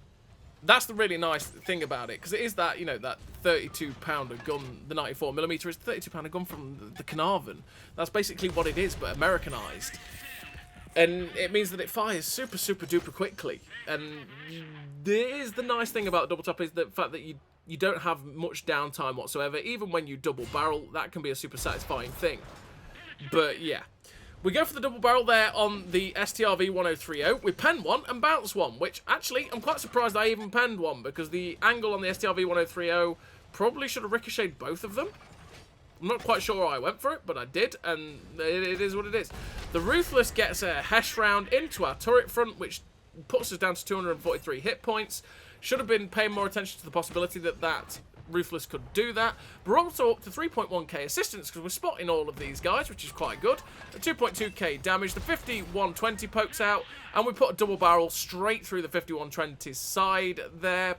That's the really nice thing about it, because it is that, you know, that 32-pounder gun, the 94mm is the 32-pounder gun from the Carnarvon. That's basically what it is, but Americanized. And it means that it fires super, super duper quickly. And there's the nice thing about double tap is the fact that you don't have much downtime whatsoever. Even when you double barrel, that can be a super satisfying thing. But yeah. We go for the double barrel there on the STRV 1030. We pen one and bounce one, which actually I'm quite surprised I even penned one, because the angle on the STRV 1030 probably should have ricocheted both of them. I'm not quite sure why I went for it, but I did, and it is what it is. The Ruthless gets a Hesh round into our turret front, which puts us down to 243 hit points. Should have been paying more attention to the possibility that Ruthless could do that. But we're also up to 3.1k assistance, because we're spotting all of these guys, which is quite good. 2.2k damage. The 5120 pokes out, and we put a double barrel straight through the 5120's side there.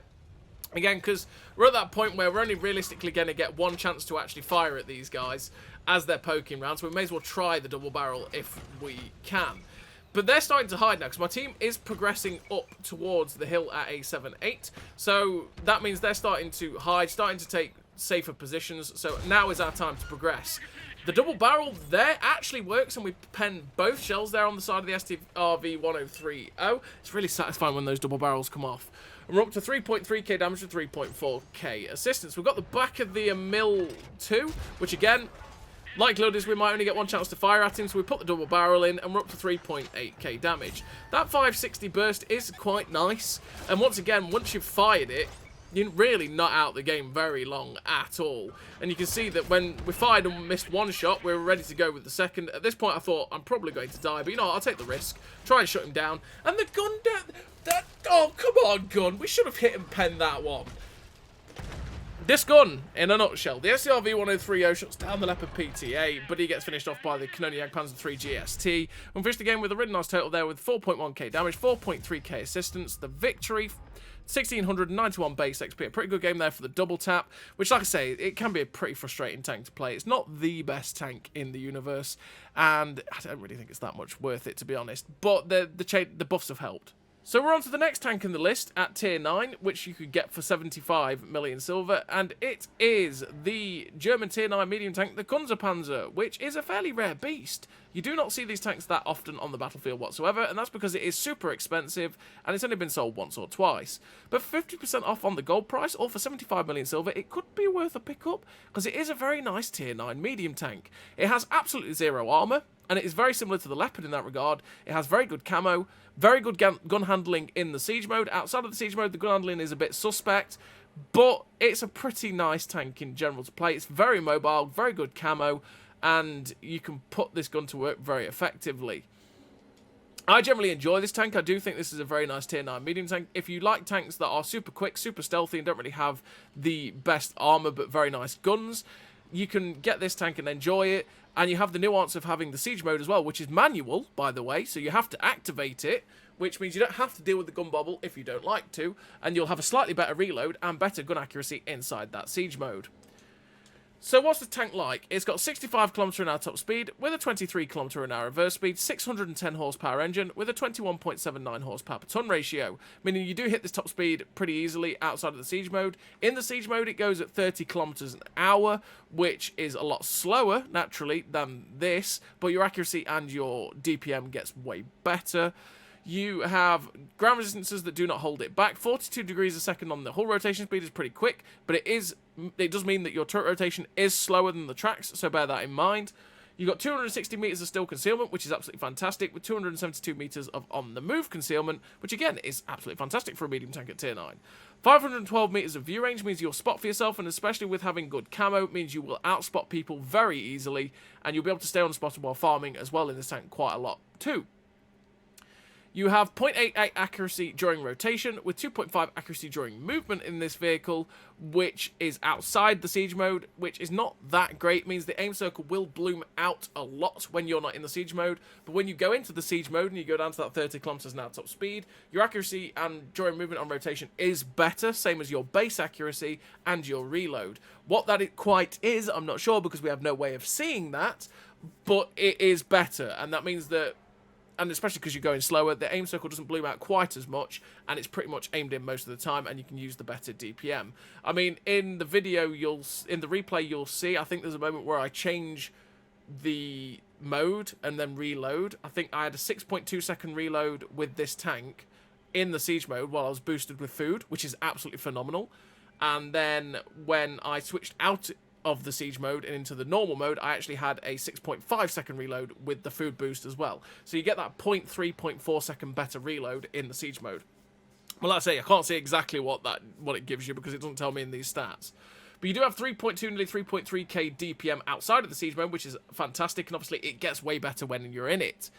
Again, because we're at that point where we're only realistically going to get one chance to actually fire at these guys as they're poking round, so we may as well try the double barrel if we can. But they're starting to hide now, because my team is progressing up towards the hill at A78, so that means they're starting to hide, starting to take safer positions, so now is our time to progress. The double barrel there actually works, and we pen both shells there on the side of the STRV 1030. It's really satisfying when those double barrels come off. And we're up to 3.3k damage to 3.4k assistance. We've got the back of the Mill 2, which again, like Ludis, we might only get one chance to fire at him, so we put the double barrel in, and we're up to 3.8k damage. That 560 burst is quite nice, and once again, once you've fired it, you're really not out the game very long at all. And you can see that when we fired and missed one shot, we were ready to go with the second. At this point, I thought, I'm probably going to die, but you know what, I'll take the risk, try and shut him down. And the gun oh, come on, gun. We should have hit and penned that one. This gun, in a nutshell, the STRV 1030 shuts down the Leopard PTA, but he gets finished off by the Kunze Panzer 3 GST. We finished the game with a really nice total there with 4.1k damage, 4.3k assistance. The victory, 1691 base XP. A pretty good game there for the double tap, which, like I say, it can be a pretty frustrating tank to play. It's not the best tank in the universe, and I don't really think it's that much worth it, to be honest. But the buffs have helped. So we're on to the next tank in the list at tier 9, which you could get for 75 million silver, and it is the German tier 9 medium tank, the Kunze Panzer, which is a fairly rare beast. You do not see these tanks that often on the battlefield whatsoever, and that's because it is super expensive, and it's only been sold once or twice. But for 50% off on the gold price, or for 75 million silver, it could be worth a pickup, because it is a very nice tier 9 medium tank. It has absolutely zero armour, and it is very similar to the Leopard in that regard. It has very good camo, very good gun handling in the siege mode. Outside of the siege mode, the gun handling is a bit suspect, but it's a pretty nice tank in general to play. It's very mobile, very good camo, and you can put this gun to work very effectively. I generally enjoy this tank. I do think this is a very nice tier 9 medium tank. If you like tanks that are super quick, super stealthy, and don't really have the best armor but very nice guns, you can get this tank and enjoy it. And you have the nuance of having the siege mode as well, which is manual, by the way, so you have to activate it, which means you don't have to deal with the gun bobble if you don't like to, and you'll have a slightly better reload and better gun accuracy inside that siege mode. So what's the tank like? It's got 65 km/h top speed with a 23 km/h reverse speed, 610 horsepower engine with a 21.79 horsepower per ton ratio, meaning you do hit this top speed pretty easily outside of the siege mode. In the siege mode, it goes at 30 km/h, which is a lot slower, naturally, than this, but your accuracy and your DPM gets way better. You have ground resistances that do not hold it back. 42 degrees a second on the hull rotation speed is pretty quick, but it does mean that your turret rotation is slower than the tracks, so bear that in mind. You've got 260 meters of still concealment, which is absolutely fantastic, with 272 meters of on-the-move concealment, which again is absolutely fantastic for a medium tank at tier 9. 512 meters of view range means you'll spot for yourself, and especially with having good camo, means you will outspot people very easily, and you'll be able to stay unspotted while farming as well in this tank quite a lot too. You have 0.88 accuracy during rotation, with 2.5 accuracy during movement in this vehicle, which is outside the siege mode, which is not that great. It means the aim circle will bloom out a lot when you're not in the siege mode, but when you go into the siege mode and you go down to that 30 km/h top speed, your accuracy and during movement on rotation is better, same as your base accuracy and your reload. What that it quite is, I'm not sure, because we have no way of seeing that, but it is better, and that means that, and especially because you're going slower, the aim circle doesn't bloom out quite as much, and it's pretty much aimed in most of the time, and you can use the better DPM. I mean, in the video, in the replay, you'll see, I think there's a moment where I change the mode and then reload. I think I had a 6.2 second reload with this tank in the siege mode while I was boosted with food, which is absolutely phenomenal. And then when I switched out of the siege mode and into the normal mode, I actually had a 6.5 second reload with the food boost as well. So you get that 0.3, 0.4 second better reload in the siege mode. Well, like I say, I can't see exactly what it gives you because it doesn't tell me in these stats. But you do have 3.2, nearly 3.3k DPM outside of the siege mode, which is fantastic, and obviously it gets way better when you're in it.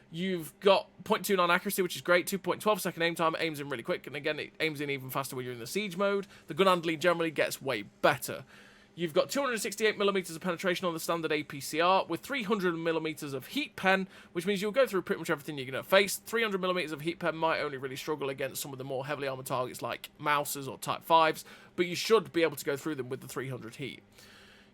You've got 0.29 accuracy, which is great, 2.12 second aim time, it aims in really quick, and again, it aims in even faster when you're in the siege mode. The gun handling generally gets way better. You've got 268mm of penetration on the standard APCR with 300mm of heat pen, which means you'll go through pretty much everything you're going to face. 300mm of heat pen might only really struggle against some of the more heavily armoured targets like Mousers or Type 5s, but you should be able to go through them with the 300 heat.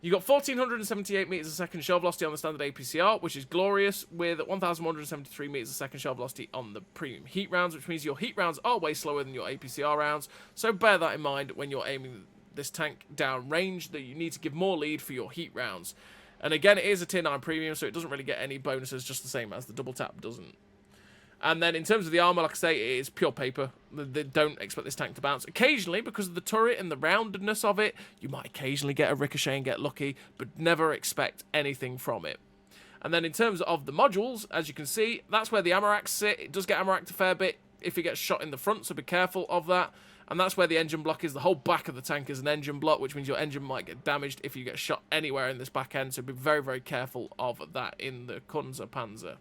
You've got 1478 meters a second shell velocity on the standard APCR, which is glorious, with 1173 meters a second shell velocity on the premium heat rounds, which means your heat rounds are way slower than your APCR rounds, so bear that in mind when you're aiming this tank down range, that you need to give more lead for your heat rounds. And again, it is a tier 9 premium, so it doesn't really get any bonuses, just the same as the double tap doesn't. And then in terms of the armor, like I say, it is pure paper. They don't expect this tank to bounce. Occasionally, because of the turret and the roundedness of it, you might occasionally get a ricochet and get lucky, but never expect anything from it. And then in terms of the modules, as you can see, that's where the ammo racks sit. It does get ammo racked a fair bit if it gets shot in the front, so be careful of that. And that's where the engine block is. The whole back of the tank is an engine block, which means your engine might get damaged if you get shot anywhere in this back end, so be very, very careful of that in the Kunze Panzer.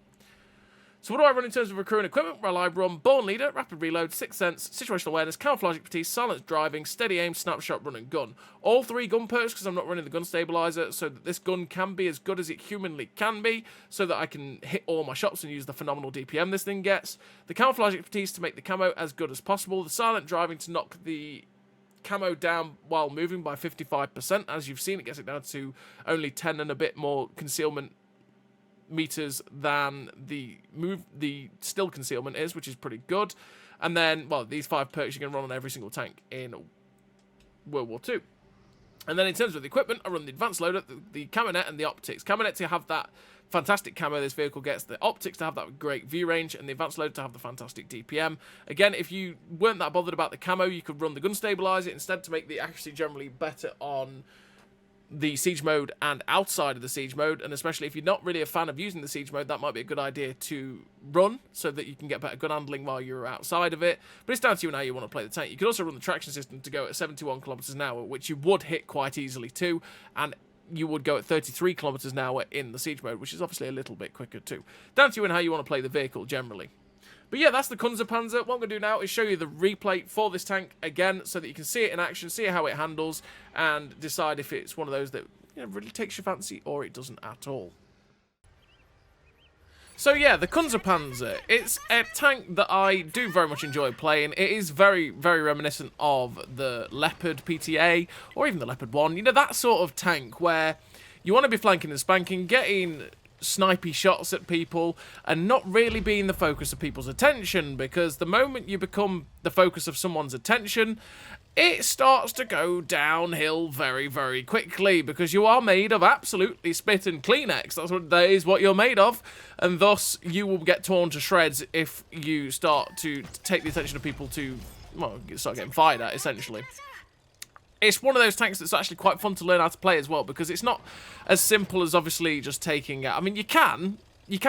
So what do I run in terms of recruiting equipment? Well, I run Born Leader, Rapid Reload, Sixth Sense, Situational Awareness, Camouflage Expertise, Silent Driving, Steady Aim, Snapshot, Run and Gun. All 3 gun perks because I'm not running the gun stabilizer, so that this gun can be as good as it humanly can be, so that I can hit all my shots and use the phenomenal DPM this thing gets. The Camouflage Expertise to make the camo as good as possible. The Silent Driving to knock the camo down while moving by 55%. As you've seen, it gets it down to only 10 and a bit more concealment meters than the still concealment is, which is pretty good. And then, well, these 5 perks you can run on every single tank in World War II. And then in terms of the equipment, I run the advanced loader, the camo net, and the optics. Camo net to have that fantastic camo this vehicle gets, the optics to have that great view range, and the advanced loader to have the fantastic DPM. Again, if you weren't that bothered about the camo, you could run the gun stabilizer instead to make the accuracy generally better on the siege mode and outside of the siege mode, and especially if you're not really a fan of using the siege mode, that might be a good idea to run so that you can get better gun handling while you're outside of it. But it's down to you and how you want to play the tank. You could also run the traction system to go at 71 kilometers an hour, which you would hit quite easily too, and you would go at 33 kilometers an hour in the siege mode, which is obviously a little bit quicker too. Down to you and how you want to play the vehicle generally. But yeah, that's the Kunze Panzer. What I'm going to do now is show you the replay for this tank again so that you can see it in action, see how it handles, and decide if it's one of those that really takes your fancy or it doesn't at all. So yeah, the Kunze Panzer, it's a tank that I do very much enjoy playing. It is very, very reminiscent of the Leopard PTA, or even the Leopard 1. You know, that sort of tank where you want to be flanking and spanking, getting snipey shots at people, and not really being the focus of people's attention, because the moment you become the focus of someone's attention, it starts to go downhill very, very quickly, because you are made of absolutely spit and Kleenex. That is what you're made of, and thus you will get torn to shreds if you start to take the attention of people to, well, start getting fired at, essentially. It's one of those tanks that's actually quite fun to learn how to play as well, because it's not as simple as obviously just taking out. I mean, you can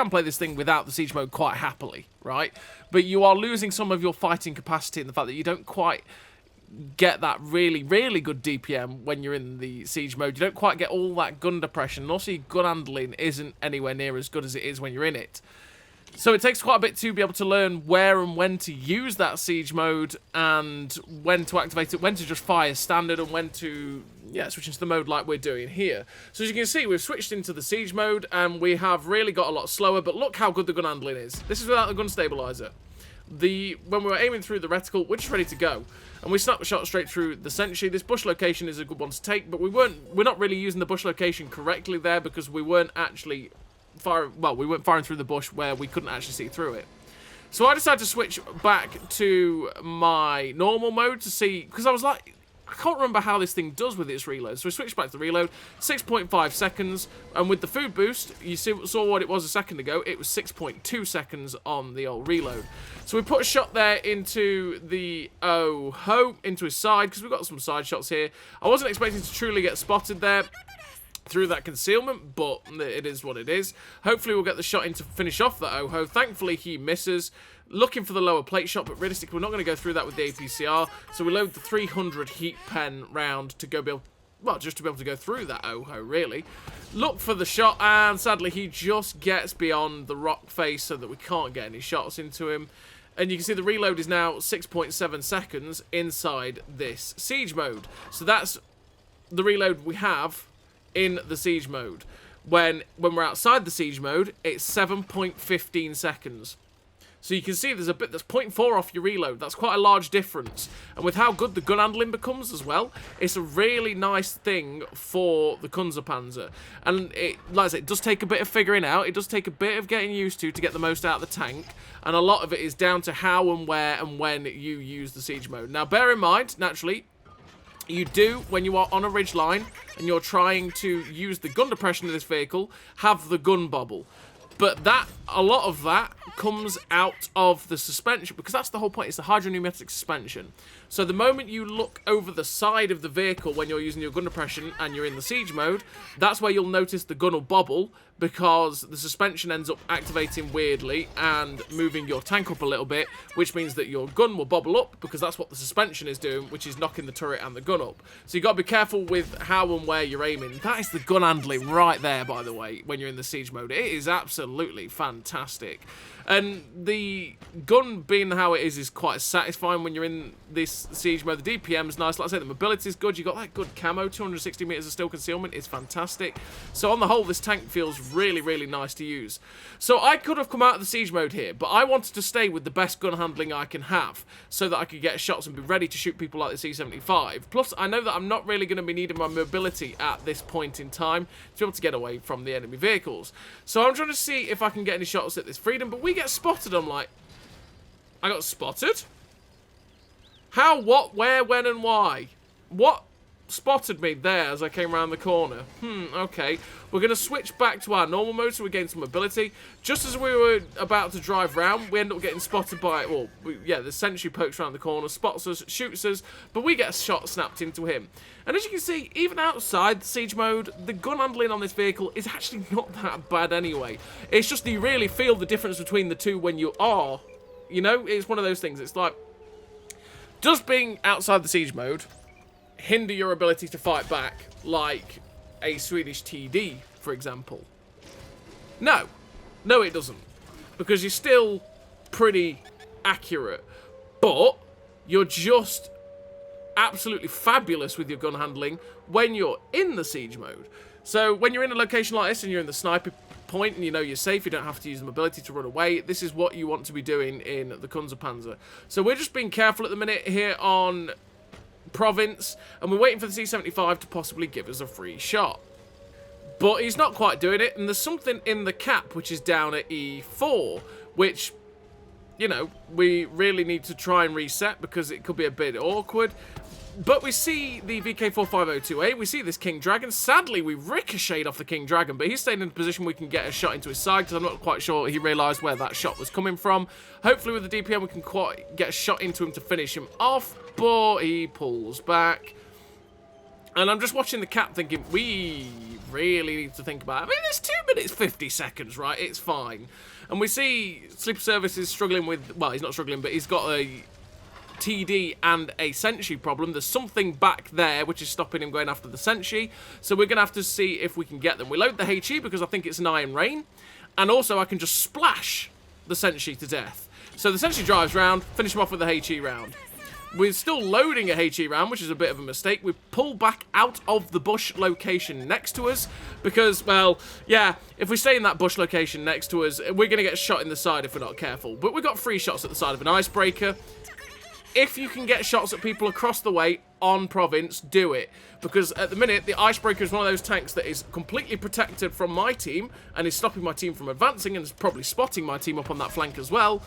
play this thing without the siege mode quite happily, right? But you are losing some of your fighting capacity in the fact that you don't quite get that really, really good DPM when you're in the siege mode. You don't quite get all that gun depression, and also your gun handling isn't anywhere near as good as it is when you're in it. So it takes quite a bit to be able to learn where and when to use that siege mode, and when to activate it, when to just fire standard, and when to, yeah, switch into the mode like we're doing here. So as you can see, we've switched into the siege mode, and we have really got a lot slower, but look how good the gun handling is. This is without the gun stabilizer. When we were aiming through the reticle, we're just ready to go, and we snapped the shot straight through the sentry. This bush location is a good one to take, but we're not really using the bush location correctly there, because we weren't actually we weren't firing through the bush where we couldn't actually see through it. So I decided to switch back to my normal mode to see, because I was like, I can't remember how this thing does with its reload. So we switched back to the reload, 6.5 seconds, and with the food boost, you saw what it was a second ago, it was 6.2 seconds on the old reload. So we put a shot there into the into his side, because we've got some side shots here. I wasn't expecting to truly get spotted there through that concealment, but it is what it is. Hopefully we'll get the shot in to finish off the Oho. Thankfully he misses. Looking for the lower plate shot, but realistically we're not going to go through that with the APCR, so we load the 300 heat pen round to go just to be able to go through that Oho, really. Look for the shot, and sadly he just gets beyond the rock face so that we can't get any shots into him. And you can see the reload is now 6.7 seconds inside this siege mode. So that's the reload we have in the siege mode. When we're outside the siege mode, it's 7.15 seconds. So you can see there's a bit that's 0.4 off your reload. That's quite a large difference. And with how good the gun handling becomes as well, it's a really nice thing for the Kunze Panzer. And like I said, it does take a bit of figuring out. It does take a bit of getting used to get the most out of the tank. And a lot of it is down to how and where and when you use the siege mode. Now bear in mind, naturally, you do, when you are on a ridge line and you're trying to use the gun depression of this vehicle, have the gun bobble. But a lot of that comes out of the suspension, because that's the whole point. It's the hydropneumatic suspension. So the moment you look over the side of the vehicle when you're using your gun depression and you're in the siege mode, that's where you'll notice the gun will bobble, because the suspension ends up activating weirdly and moving your tank up a little bit, which means that your gun will bobble up, because that's what the suspension is doing, which is knocking the turret and the gun up. So you've got to be careful with how and where you're aiming. That is the gun handling right there, by the way, when you're in the siege mode. It is absolutely fantastic. And the gun being how it is quite satisfying when you're in this siege mode. The DPM is nice. Like I say, the mobility is good. You've got that good camo. 260 meters of steel concealment is fantastic. So on the whole, this tank feels really, really nice to use. So I could have come out of the siege mode here, but I wanted to stay with the best gun handling I can have, so that I could get shots and be ready to shoot people like the C-75. Plus, I know that I'm not really going to be needing my mobility at this point in time to be able to get away from the enemy vehicles. So I'm trying to see if I can get any shots at this freedom, but we get spotted. I'm like, I got spotted? How, what, where, when, and why? What spotted me there as I came around the corner? Okay. We're going to switch back to our normal mode so we gain some mobility. Just as we were about to drive round, we end up getting spotted by, the sentry pokes around the corner, spots us, shoots us, but we get a shot snapped into him. And as you can see, even outside the siege mode, the gun handling on this vehicle is actually not that bad anyway. It's just that you really feel the difference between the two when you are, it's one of those things. It's like, does being outside the siege mode hinder your ability to fight back like a Swedish TD, for example? No, it doesn't, because you're still pretty accurate, but you're just absolutely fabulous with your gun handling when you're in the siege mode. So when you're in a location like this and you're in the sniper point and you know you're safe, you don't have to use the mobility to run away, this is what you want to be doing in the Kunze Panzer. So we're just being careful at the minute here on Province, and we're waiting for the C-75 to possibly give us a free shot. But he's not quite doing it, and there's something in the cap which is down at E4, which, you know, we really need to try and reset because it could be a bit awkward. But we see the VK4502A, we see this King Dragon. Sadly, we ricocheted off the King Dragon, but he's staying in a position we can get a shot into his side, because I'm not quite sure he realised where that shot was coming from. Hopefully with the DPM we can quite get a shot into him to finish him off, but he pulls back. And I'm just watching the cap thinking, we really need to think about it. I mean, it's 2 minutes 50 seconds, right? It's fine. And we see Sleeper Service is struggling with, well, he's not struggling, but he's got a TD and a Sentry problem. There's something back there which is stopping him going after the Sentry, so we're going to have to see if we can get them. We load the HE because I think it's an Iron Rain, and also I can just splash the Sentry to death. So the Sentry drives round, finish him off with the HE round. We're still loading a HE round, which is a bit of a mistake. We pull back out of the bush location next to us because, well, yeah, if we stay in that bush location next to us, we're going to get shot in the side if we're not careful. But we got 3 shots at the side of an icebreaker. If you can get shots at people across the way on Province, do it. Because at the minute, the Icebreaker is one of those tanks that is completely protected from my team and is stopping my team from advancing and is probably spotting my team up on that flank as well.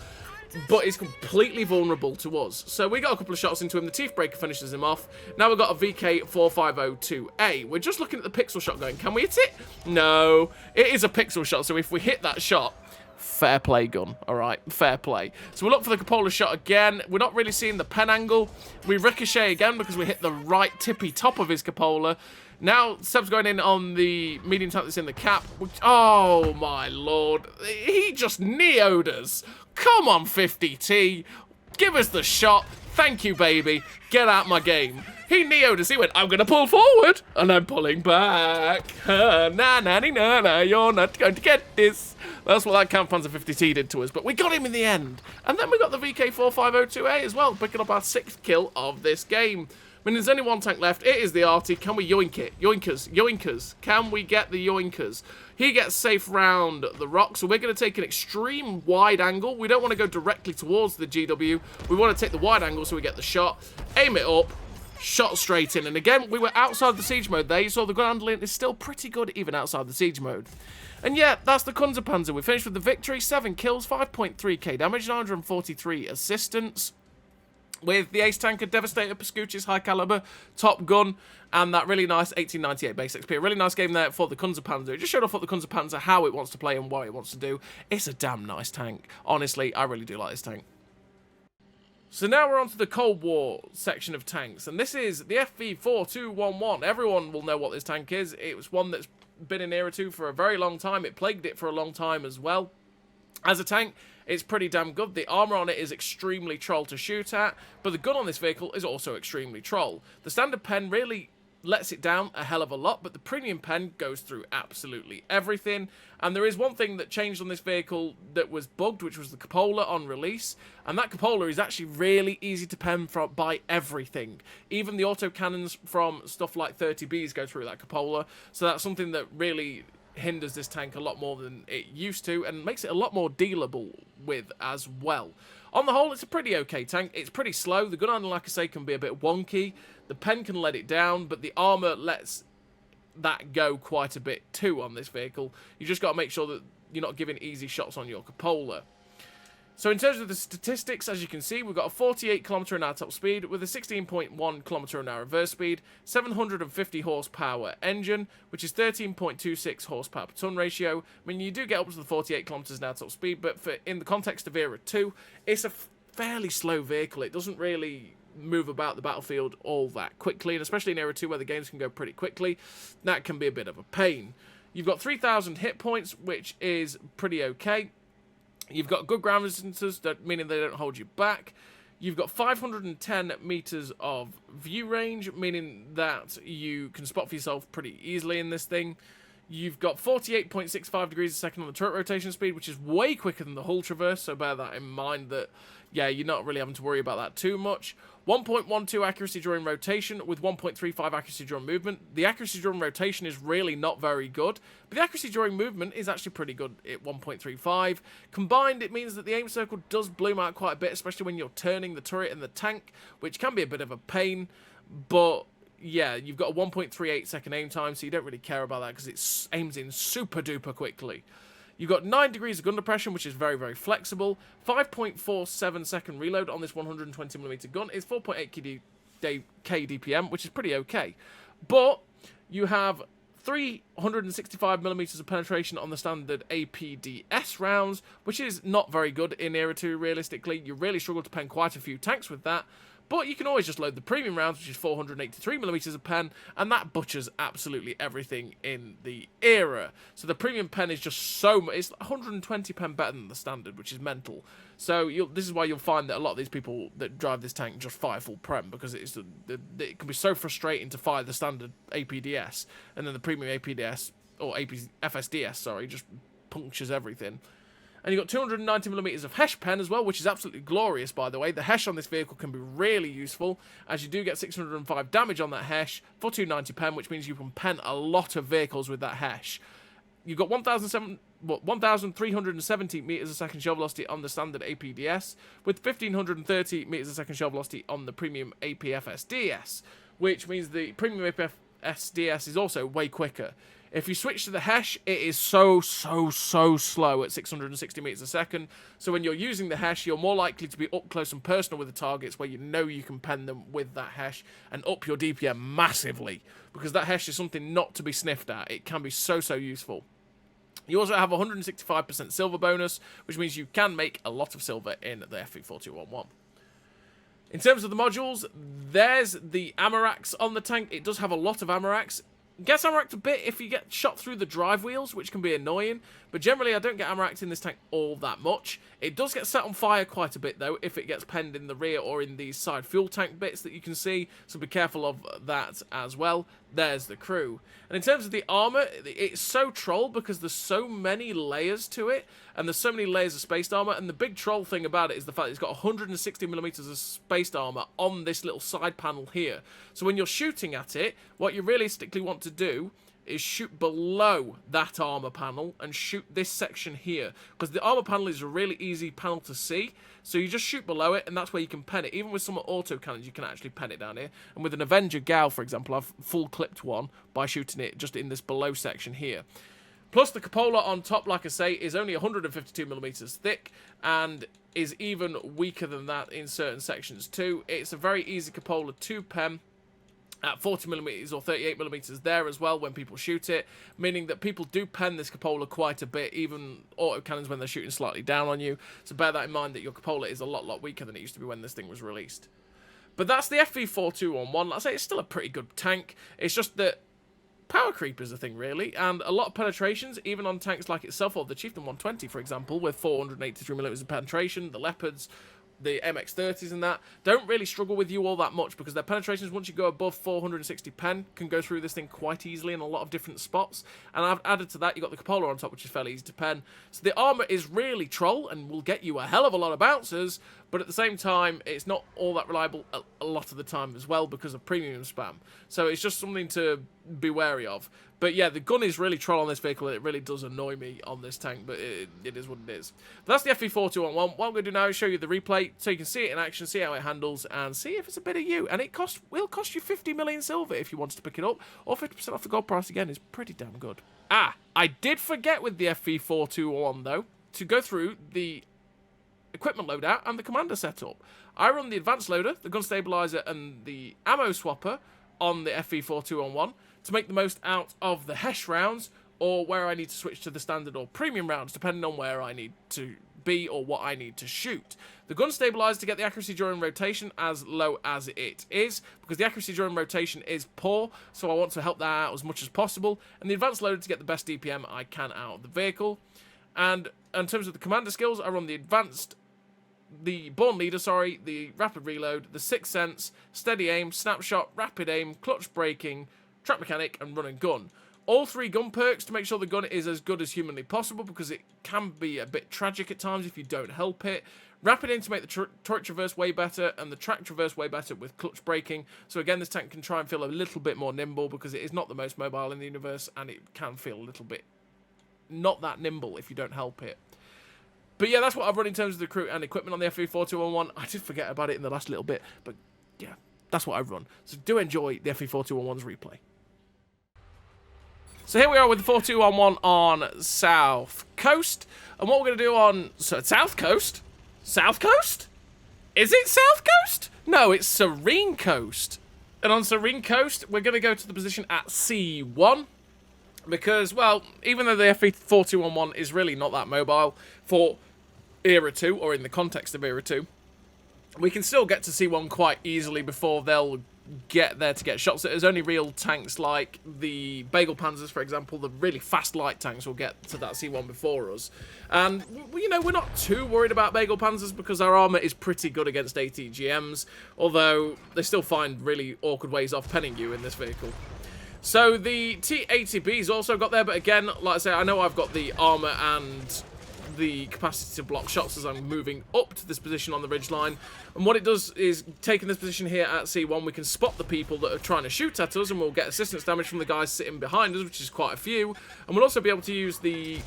But it's completely vulnerable to us. So we got a couple of shots into him. The Teeth Breaker finishes him off. Now we've got a VK4502A. We're just looking at the pixel shot going, can we hit it? No. It is a pixel shot, so if we hit that shot, fair play, gun. All right, fair play. So we'll look for the cupola shot again. We're not really seeing the pen angle. We ricochet again because we hit the right tippy top of his cupola. Now Seb's going in on the medium tank that's in the cap. Which, oh my lord, he just neo'd us. Come on, 50T. Give us the shot. Thank you, baby. Get out my game. He neo'd us. He went, I'm going to pull forward. And I'm pulling back. Na, you're not going to get this. That's what that Camp Panzer 50T did to us. But we got him in the end. And then we got the VK4502A as well, picking up our 6th kill of this game. I mean, there's only one tank left. It is the Arty. Can we yoink it? Yoinkers. Yoinkers. Can we get the yoinkers? He gets safe round the rock, so we're going to take an extreme wide angle. We don't want to go directly towards the GW. We want to take the wide angle so we get the shot. Aim it up. Shot straight in. And again, we were outside the siege mode there. You saw the gun handling is still pretty good even outside the siege mode. And yeah, that's the Kunze Panzer. We finished with the victory. 7 kills, 5.3k damage, 943 assistance. With the Ace Tanker, Devastator, Pascucci's High Caliber, Top Gun, and that really nice 1898 base XP. A really nice game there for the Kunze Panzer. It just showed off what the Kunze Panzer, how it wants to play and what it wants to do. It's a damn nice tank. Honestly, I really do like this tank. So now we're on to the Cold War section of tanks, and this is the FV4211. Everyone will know what this tank is. It was one that's been in Era 2 for a very long time. It plagued it for a long time as well. As a tank, it's pretty damn good. The armour on it is extremely troll to shoot at, but the gun on this vehicle is also extremely troll. The standard pen really lets it down a hell of a lot, but the premium pen goes through absolutely everything. And there is one thing that changed on this vehicle that was bugged, which was the cupola on release. And that cupola is actually really easy to pen by everything. Even the autocannons from stuff like 30Bs go through that cupola. So that's something that really hinders this tank a lot more than it used to and makes it a lot more dealable with as well. On the whole, it's a pretty okay tank. It's pretty slow. The gun handling, like I say, can be a bit wonky. The pen can let it down, but the armour lets that go quite a bit too on this vehicle. You just got to make sure that you're not giving easy shots on your cupola. So in terms of the statistics, as you can see, we've got a 48 km/h top speed with a 16.1 km/h reverse speed, 750 horsepower engine, which is 13.26 horsepower per ton ratio. I mean, you do get up to the 48 km/h top speed, but in the context of Era 2, it's a fairly slow vehicle. It doesn't really move about the battlefield all that quickly, and especially in Era 2 where the games can go pretty quickly, that can be a bit of a pain. You've got 3,000 hit points, which is pretty okay. You've got good ground resistances, meaning they don't hold you back. You've got 510 meters of view range, meaning that you can spot for yourself pretty easily in this thing. You've got 48.65 degrees a second on the turret rotation speed, which is way quicker than the hull traverse, so bear that in mind that, yeah, you're not really having to worry about that too much. 1.12 accuracy during rotation with 1.35 accuracy during movement. The accuracy during rotation is really not very good, but the accuracy during movement is actually pretty good at 1.35. Combined, it means that the aim circle does bloom out quite a bit, especially when you're turning the turret and the tank, which can be a bit of a pain, but yeah, you've got a 1.38 second aim time, so you don't really care about that because it aims in super duper quickly. You've got 9 degrees of gun depression, which is very, very flexible. 5.47 second reload on this 120mm gun is 4.8 KDPM, which is pretty okay. But you have 365mm of penetration on the standard APDS rounds, which is not very good in Era 2, realistically. You really struggle to pen quite a few tanks with that. But you can always just load the premium rounds, which is 483mm of pen, and that butchers absolutely everything in the Era. So the premium pen is just so much, it's 120 pen better than the standard, which is mental. So this is why you'll find that a lot of these people that drive this tank just fire full prem, because it can be so frustrating to fire the standard APDS, and then the premium APDS, or FSDS, sorry, just punctures everything. And you've got 290mm of Hesh pen as well, which is absolutely glorious, by the way. The Hesh on this vehicle can be really useful, as you do get 605 damage on that Hesh for 290 pen, which means you can pen a lot of vehicles with that Hesh. You've got 1,370 meters a second shell velocity on the standard APDS, with 1,530 meters a second shell velocity on the premium APFSDS, which means the premium APFSDS is also way quicker. If you switch to the Hesh, it is so slow at 660 meters a second. So when you're using the Hesh, you're more likely to be up close and personal with the targets where you know you can pen them with that Hesh and up your DPM massively, because that Hesh is something not to be sniffed at. It can be so useful. You also have a 165% silver bonus, which means you can make a lot of silver in the FV4211. In terms of the modules, there's the Ammarax on the tank. It does have a lot of Ammarax. Gets Ammaraxed a bit if you get shot through the drive wheels, which can be annoying, but generally I don't get Ammaraxed in this tank all that much. It does get set on fire quite a bit though, if it gets penned in the rear or in these side fuel tank bits that you can see, so be careful of that as well. There's the crew. And in terms of the armour, it's so troll because there's so many layers to it, and there's so many layers of spaced armour, and the big troll thing about it is the fact that it's got 160mm of spaced armour on this little side panel here. So when you're shooting at it, what you realistically want to do is shoot below that armor panel and shoot this section here, because the armor panel is a really easy panel to see, so you just shoot below it and that's where you can pen it. Even with some auto cannons you can actually pen it down here, and with an Avenger Gal for example I've full clipped one by shooting it just in this below section here. Plus the cupola on top, like I say, is only 152mm thick and is even weaker than that in certain sections too. It's a very easy cupola to pen at 40mm or 38mm there as well when people shoot it, meaning that people do pen this cupola quite a bit, even autocannons when they're shooting slightly down on you. So bear that in mind, that your cupola is a lot weaker than it used to be when this thing was released. But that's the FV4211. Like I say, it's still a pretty good tank. It's just that power creep is a thing, really, and a lot of penetrations, even on tanks like itself, or the Chieftain 120, for example, with 483mm of penetration, the Leopards, the MX-30s and that, don't really struggle with you all that much, because their penetrations, once you go above 460 pen, can go through this thing quite easily in a lot of different spots. And I've added to that, you've got the cupola on top, which is fairly easy to pen. So the armour is really troll, and will get you a hell of a lot of bouncers, but at the same time, it's not all that reliable a lot of the time as well, because of premium spam. So it's just something to be wary of. But yeah, the gun is really troll on this vehicle, and it really does annoy me on this tank, but it is what it is. But that's the FV4211. What I'm going to do now is show you the replay, so you can see it in action, see how it handles, and see if it's a bit of you. And it will cost you 50 million silver if you wanted to pick it up, or 50% off the gold price. Again, is pretty damn good. I did forget with the FV4211, though, to go through the equipment loadout and the commander setup. I run the advanced loader, the gun stabilizer, and the ammo swapper on the FV4211 to make the most out of the Hesh rounds, or where I need to switch to the standard or premium rounds, depending on where I need to be or what I need to shoot. The gun stabilizer to get the accuracy during rotation as low as it is, because the accuracy during rotation is poor, so I want to help that out as much as possible. And the advanced loader to get the best DPM I can out of the vehicle. And in terms of the commander skills, I run the Born Leader, the Rapid Reload, the Sixth Sense, Steady Aim, Snapshot, Rapid Aim, Clutch Braking, Track Mechanic, and Run and Gun. all 3 gun perks to make sure the gun is as good as humanly possible, because it can be a bit tragic at times if you don't help it. Rapid aim to make the turret traverse way better, and the track traverse way better with clutch braking. So again, this tank can try and feel a little bit more nimble, because it is not the most mobile in the universe, and it can feel a little bit not that nimble if you don't help it. But yeah, that's what I've run in terms of the crew and equipment on the FE4211. I did forget about it in the last little bit, but yeah, that's what I've run. So do enjoy the FE4211's replay. So here we are with the 4211 on South Coast. And what we're going to do on South Coast? South Coast? Is it South Coast? No, it's Serene Coast. And on Serene Coast, we're going to go to the position at C1. Because, well, even though the FE4211 is really not that mobile for Era 2, or in the context of Era 2, we can still get to C1 quite easily before they'll get there to get shots. There's only real tanks like the Bagel Panzers, for example, the really fast light tanks will get to that C1 before us. And, you know, we're not too worried about Bagel Panzers because our armour is pretty good against ATGMs, although they still find really awkward ways of penning you in this vehicle. So the T-80B's also got there, but again, like I say, I know I've got the armour and the capacity to block shots as I'm moving up to this position on the ridgeline. And what it does is, taking this position here at C1, we can spot the people that are trying to shoot at us, and we'll get assistance damage from the guys sitting behind us, which is quite a few. And we'll also be able to use the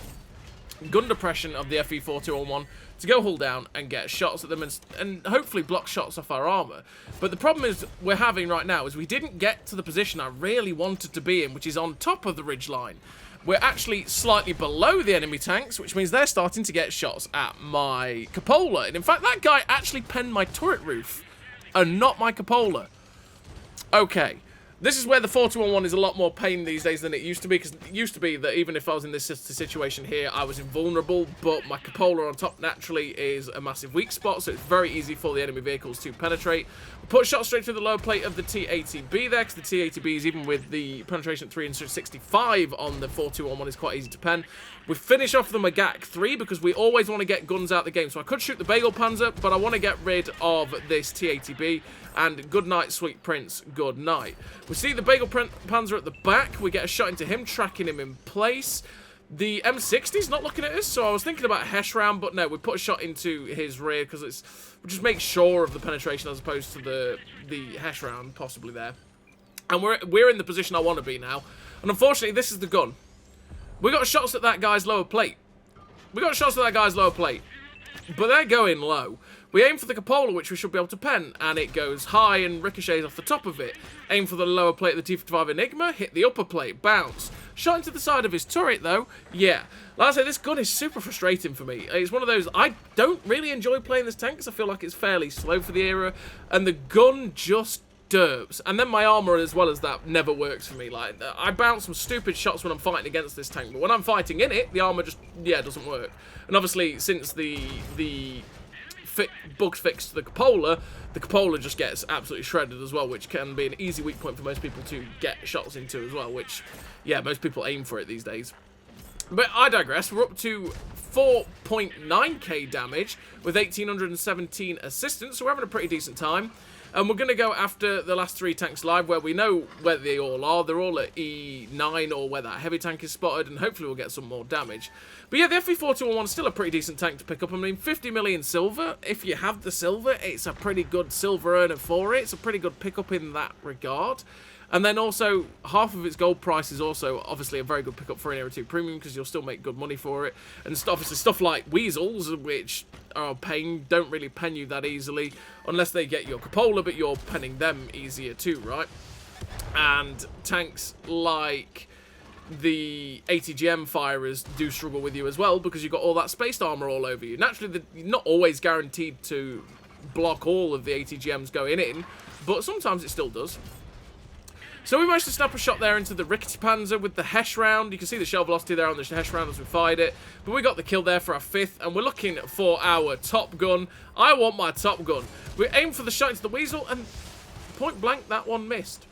gun depression of the FE4211 to go hull down and get shots at them and hopefully block shots off our armour. But the problem is we're having right now is we didn't get to the position I really wanted to be in, which is on top of the ridgeline. We're actually slightly below the enemy tanks, which means they're starting to get shots at my cupola. And in fact, that guy actually penned my turret roof and not my cupola. Okay. This is where the 4211 is a lot more pain these days than it used to be, because it used to be that even if I was in this situation here, I was invulnerable, but my cupola on top naturally is a massive weak spot, so it's very easy for the enemy vehicles to penetrate. We put shots straight through the lower plate of the T-80B there, because the T-80B is, even with the penetration at 365 on the 4211, is quite easy to pen. We finish off the Magak 3 because we always want to get guns out the game. So I could shoot the Bagel Panzer, but I want to get rid of this T-80B. And good night, sweet prince, good night. We see the Bagel Panzer at the back. We get a shot into him, tracking him in place. The M60's not looking at us, so I was thinking about a Hesh round, but no, we put a shot into his rear because we just make sure of the penetration as opposed to the Hesh round possibly there. And we're in the position I want to be now. And unfortunately, this is the gun. We got shots at that guy's lower plate. But they're going low. We aim for the cupola, which we should be able to pen, and it goes high and ricochets off the top of it. Aim for the lower plate of the T-55 Enigma, hit the upper plate, bounce. Shot into the side of his turret, though. Yeah. Like I say, this gun is super frustrating for me. It's one of those, I don't really enjoy playing this tank because I feel like it's fairly slow for the era, and the gun just derps. And then my armour, as well as that, never works for me. Like, I bounce some stupid shots when I'm fighting against this tank, but when I'm fighting in it, the armour just, yeah, doesn't work. And obviously, since the bugs fixed to the cupola just gets absolutely shredded as well, which can be an easy weak point for most people to get shots into as well, which, yeah, most people aim for it these days. But I digress. We're up to 4.9k damage with 1,817 assistance, so we're having a pretty decent time. And we're going to go after the last 3 tanks live, where we know where they all are. They're all at E9, or where that heavy tank is spotted, and hopefully we'll get some more damage. But yeah, the FE4211 is still a pretty decent tank to pick up. I mean, 50 million silver. If you have the silver, it's a pretty good silver earner for it. It's a pretty good pickup in that regard. And then also, half of its gold price is also obviously a very good pickup for an Era 2 Premium, because you'll still make good money for it. And obviously stuff like Weasels, which are pain, don't really pen you that easily, unless they get your cupola, but you're penning them easier too, right? And tanks like the ATGM firers do struggle with you as well, because you've got all that spaced armour all over you. Naturally, you're not always guaranteed to block all of the ATGMs going in, but sometimes it still does. So we managed to snap a shot there into the rickety Panzer with the Hesh round. You can see the shell velocity there on the Hesh round as we fired it. But we got the kill there for our 5th, and we're looking for our top gun. I want my top gun. We aimed for the shot into the Weasel, and point blank, that one missed.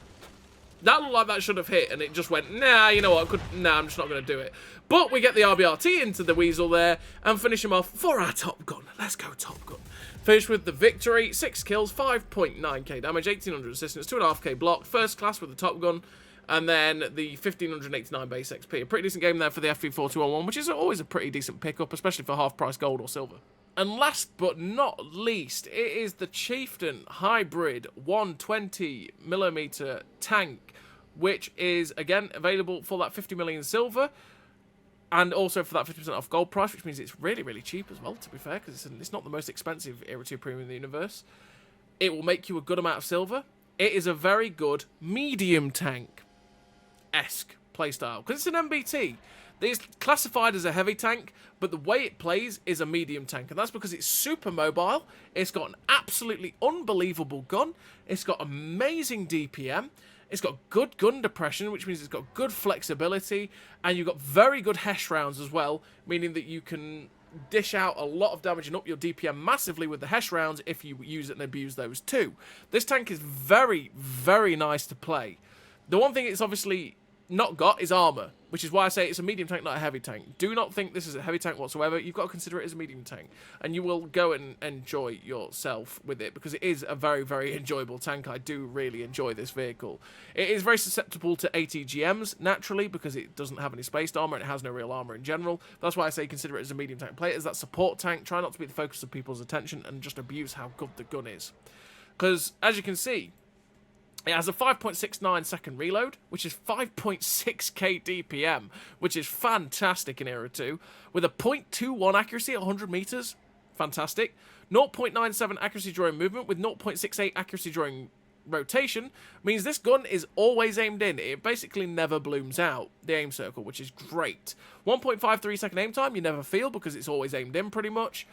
That looked like that should have hit, and it just went, nah, you know what, nah, I'm just not going to do it. But we get the RBRT into the Weasel there, and finish him off for our top gun. Let's go, top gun. Finish with the victory, 6 kills, 5.9k damage, 1,800 assistance, 2.5k block, first class with the top gun. And then the 1589 base XP. A pretty decent game there for the FV4211, which is always a pretty decent pickup, especially for half-price gold or silver. And last but not least, it is the Chieftain Hybrid 120mm tank, which is, again, available for that 50 million silver, and also for that 50% off gold price, which means it's really, really cheap as well, to be fair, because it's not the most expensive Era 2 premium in the universe. It will make you a good amount of silver. It is a very good medium tank-esque playstyle, because it's an MBT. It's classified as a heavy tank, but the way it plays is a medium tank, and that's because it's super mobile. It's got an absolutely unbelievable gun. It's got amazing DPM. It's got good gun depression, which means it's got good flexibility, and you've got very good HESH rounds as well, meaning that you can dish out a lot of damage and up your DPM massively with the HESH rounds if you use it and abuse those too. This tank is very, very nice to play. The one thing it's obviously not got is armor, which is why I say it's a medium tank, not a heavy tank. Do not think this is a heavy tank whatsoever. You've got to consider it as a medium tank, and you will go and enjoy yourself with it, because it is a very, very enjoyable tank. I do really enjoy this vehicle. It is very susceptible to ATGMs, naturally, because it doesn't have any spaced armor, and it has no real armor in general. That's why I say consider it as a medium tank. Play it as that support tank. Try not to be the focus of people's attention, and just abuse how good the gun is. Because, as you can see, it has a 5.69 second reload, which is 5.6k DPM, which is fantastic in Era 2, with a 0.21 accuracy at 100 meters. Fantastic. 0.97 accuracy during movement, with 0.68 accuracy during rotation, means this gun is always aimed in. It basically never blooms out, the aim circle, which is great. 1.53 second aim time, you never feel, because it's always aimed in pretty much.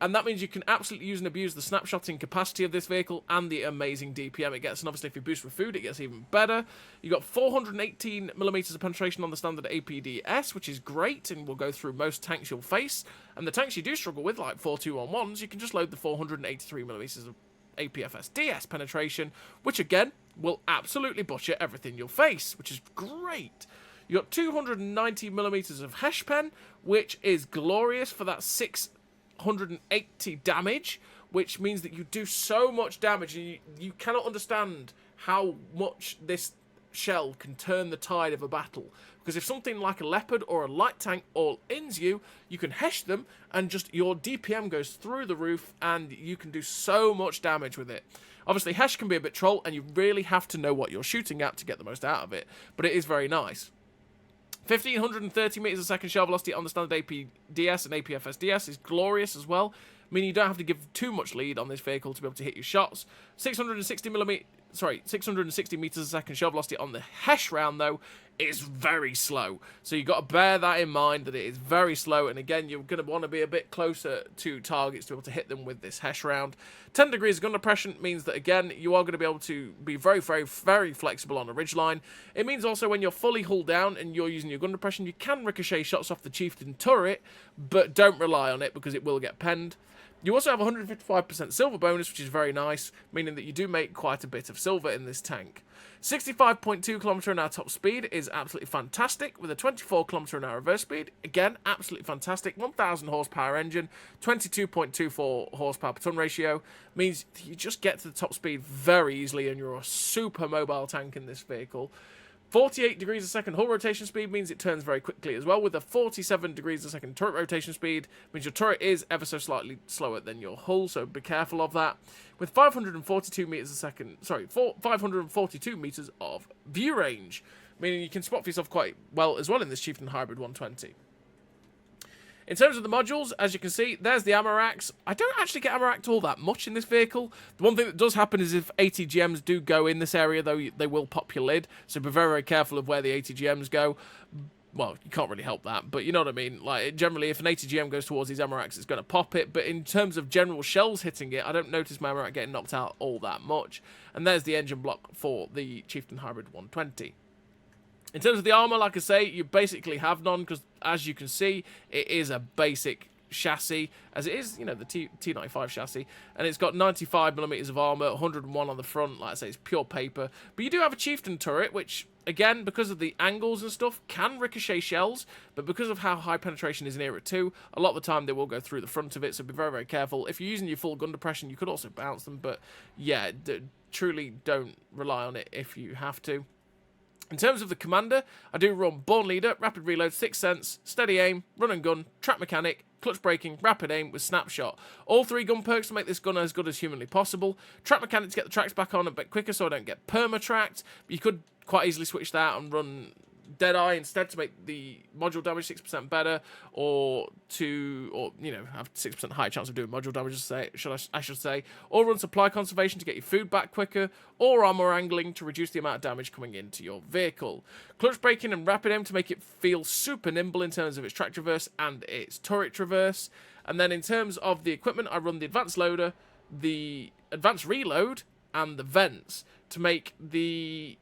And that means you can absolutely use and abuse the snapshotting capacity of this vehicle and the amazing DPM it gets. And obviously, if you boost with food, it gets even better. You've got 418mm of penetration on the standard APDS, which is great, and we'll go through most tanks you'll face. And the tanks you do struggle with, like 4211s, you can just load the 483mm of APFS DS penetration, which again will absolutely butcher everything you'll face, which is great. You got 290mm of HESH pen, which is glorious for that 680 damage, which means that you do so much damage, and you cannot understand how much this shell can turn the tide of a battle. Because if something like a Leopard or a light tank all-ins you, you can HESH them, and just your DPM goes through the roof, and you can do so much damage with it. Obviously, HESH can be a bit troll, and you really have to know what you're shooting at to get the most out of it, but it is very nice. 1530 meters a second shell velocity on the standard APDS and APFSDS is glorious as well, meaning you don't have to give too much lead on this vehicle to be able to hit your shots. 660 meters a second shell velocity on the HESH round, though, is very slow. So you've got to bear that in mind, that it is very slow, and again, you're going to want to be a bit closer to targets to be able to hit them with this HESH round. 10 degrees of gun depression means that, again, you are going to be able to be very, very, very flexible on a ridgeline. It means also when you're fully hulled down and you're using your gun depression, you can ricochet shots off the Chieftain turret, but don't rely on it because it will get penned. You also have 155% silver bonus, which is very nice, meaning that you do make quite a bit of silver in this tank. 65.2 km/h top speed is absolutely fantastic, with a 24 km/h reverse speed. Again, absolutely fantastic. 1,000 horsepower engine, 22.24 horsepower per ton ratio, means you just get to the top speed very easily, and you're a super mobile tank in this vehicle. 48 degrees a second hull rotation speed means it turns very quickly as well, with a 47 degrees a second turret rotation speed, means your turret is ever so slightly slower than your hull, so be careful of that. With 542 meters a second, 542 meters of view range, meaning you can spot for yourself quite well as well in this Chieftain Hybrid 120. In terms of the modules, as you can see, there's the ammo racks. I don't actually get ammo racked all that much in this vehicle. The one thing that does happen is if ATGMs do go in this area, though, they will pop your lid. So be very, very careful of where the ATGMs go. Well, you can't really help that, but you know what I mean. Like, generally, if an ATGM goes towards these ammo racks, it's going to pop it. But in terms of general shells hitting it, I don't notice my ammo rack getting knocked out all that much. And there's the engine block for the Chieftain Hybrid 120. In terms of the armour, like I say, you basically have none, because as you can see, it is a basic chassis, as it is, you know, the T95 chassis, and it's got 95mm of armour, 101 on the front. Like I say, it's pure paper. But you do have a Chieftain turret, which, again, because of the angles and stuff, can ricochet shells, but because of how high penetration is in Era 2, a lot of the time they will go through the front of it, so be very, very careful. If you're using your full gun depression, you could also bounce them, but yeah, truly don't rely on it if you have to. In terms of the commander, I do run Born Leader, Rapid Reload, Sixth Sense, Steady Aim, Run and Gun, Track Mechanic, Clutch Braking, Rapid Aim with Snapshot. All 3 gun perks to make this gun as good as humanly possible. Track Mechanic to get the tracks back on a bit quicker so I don't get perma-tracked. But you could quite easily switch that and run Deadeye instead to make the module damage 6% better, or you know, have 6% higher chance of doing module damage, I should say, or run Supply Conservation to get your food back quicker, or Armour Angling to reduce the amount of damage coming into your vehicle. Clutch Braking and Rapid Aim to make it feel super nimble in terms of its track traverse and its turret traverse. And then in terms of the equipment, I run the Advanced Loader, the Advanced Reload, and the Vents to make the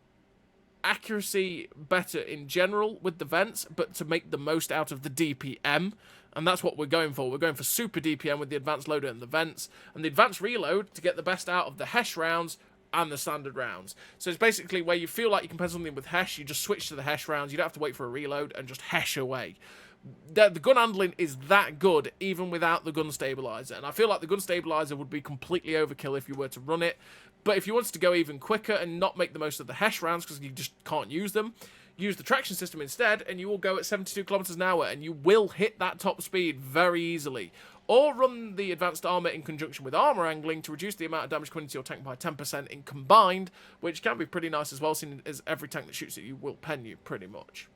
accuracy better in general with the vents, but to make the most out of the DPM, and that's what we're going for. We're going for super DPM with the advanced loader and the vents, and the advanced reload to get the best out of the HESH rounds and the standard rounds. So it's basically where you feel like you can pen something with HESH, you just switch to the HESH rounds, you don't have to wait for a reload and just HESH away. The gun handling is that good even without the gun stabilizer, and I feel like the gun stabilizer would be completely overkill if you were to run it. But if you wanted to go even quicker and not make the most of the HESH rounds because you just can't use them, use the traction system instead, and you will go at 72 kilometers an hour, and you will hit that top speed very easily. Or run the advanced armor in conjunction with armor angling to reduce the amount of damage coming into your tank by 10% in combined, which can be pretty nice as well, seeing as every tank that shoots at you will pen you pretty much.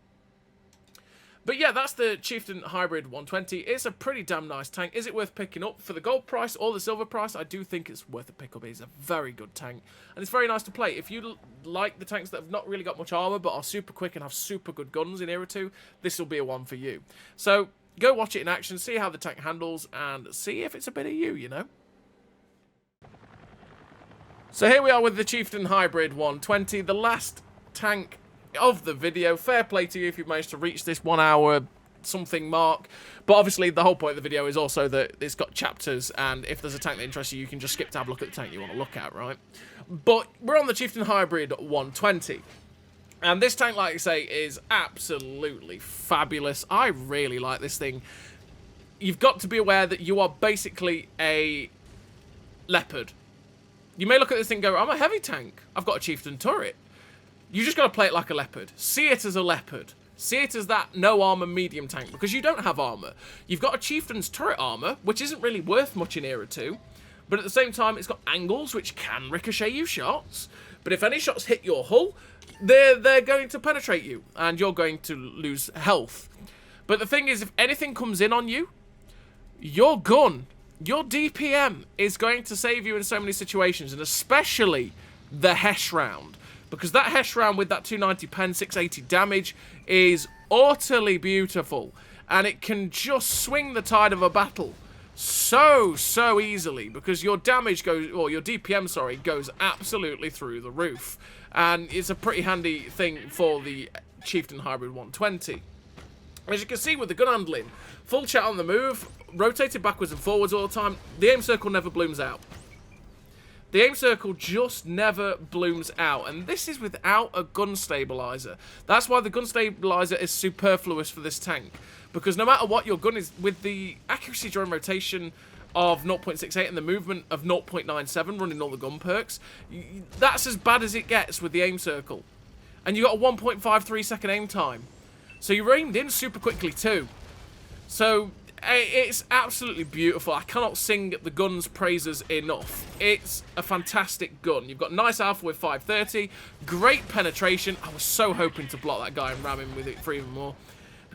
But yeah, that's the Chieftain Hybrid 120. It's a pretty damn nice tank. Is it worth picking up for the gold price or the silver price? I do think it's worth a pickup. It's a very good tank, and it's very nice to play. If you like the tanks that have not really got much armor but are super quick and have super good guns in Era 2, this will be a one for you. So go watch it in action, see how the tank handles, and see if it's a bit of you, you know? So here we are with the Chieftain Hybrid 120, the last tank of the video. Fair play to you if you've managed to reach this 1 hour something mark, but obviously the whole point of the video is also that it's got chapters, and if there's a tank that interests you, you can just skip to have a look at the tank you want to look at, right? But we're on the Chieftain Hybrid 120, and this tank, like I say, is absolutely fabulous. I really like this thing. You've got to be aware that you are basically a leopard. You may look at this thing and go, I'm a heavy tank, I've got a Chieftain turret. You just got to play it like a leopard. See it as a leopard. See it as that no armor medium tank, because you don't have armor. You've got a Chieftain's turret armor, which isn't really worth much in Era 2, but at the same time, it's got angles which can ricochet you shots. But if any shots hit your hull, they're going to penetrate you, and you're going to lose health. But the thing is, if anything comes in on you, your gun, your DPM, is going to save you in so many situations, and especially the HESH round. Because that HESH round with that 290 pen, 680 damage is utterly beautiful. And it can just swing the tide of a battle so easily. Because your damage goes, or your DPM, sorry, goes absolutely through the roof. And it's a pretty handy thing for the Chieftain Hybrid 120. As you can see with the gun handling, full chat on the move, rotated backwards and forwards all the time, the aim circle never blooms out. The aim circle just never blooms out, and this is without a gun stabilizer. That's why the gun stabilizer is superfluous for this tank, because no matter what your gun is, with the accuracy during rotation of 0.68 and the movement of 0.97 running all the gun perks, that's as bad as it gets with the aim circle. And you got a 1.53 second aim time. So you're aimed in super quickly too. So it's absolutely beautiful. I cannot sing the gun's praises enough. It's a fantastic gun. You've got nice alpha with 530, great penetration. I was so hoping to block that guy and ram him with it for even more.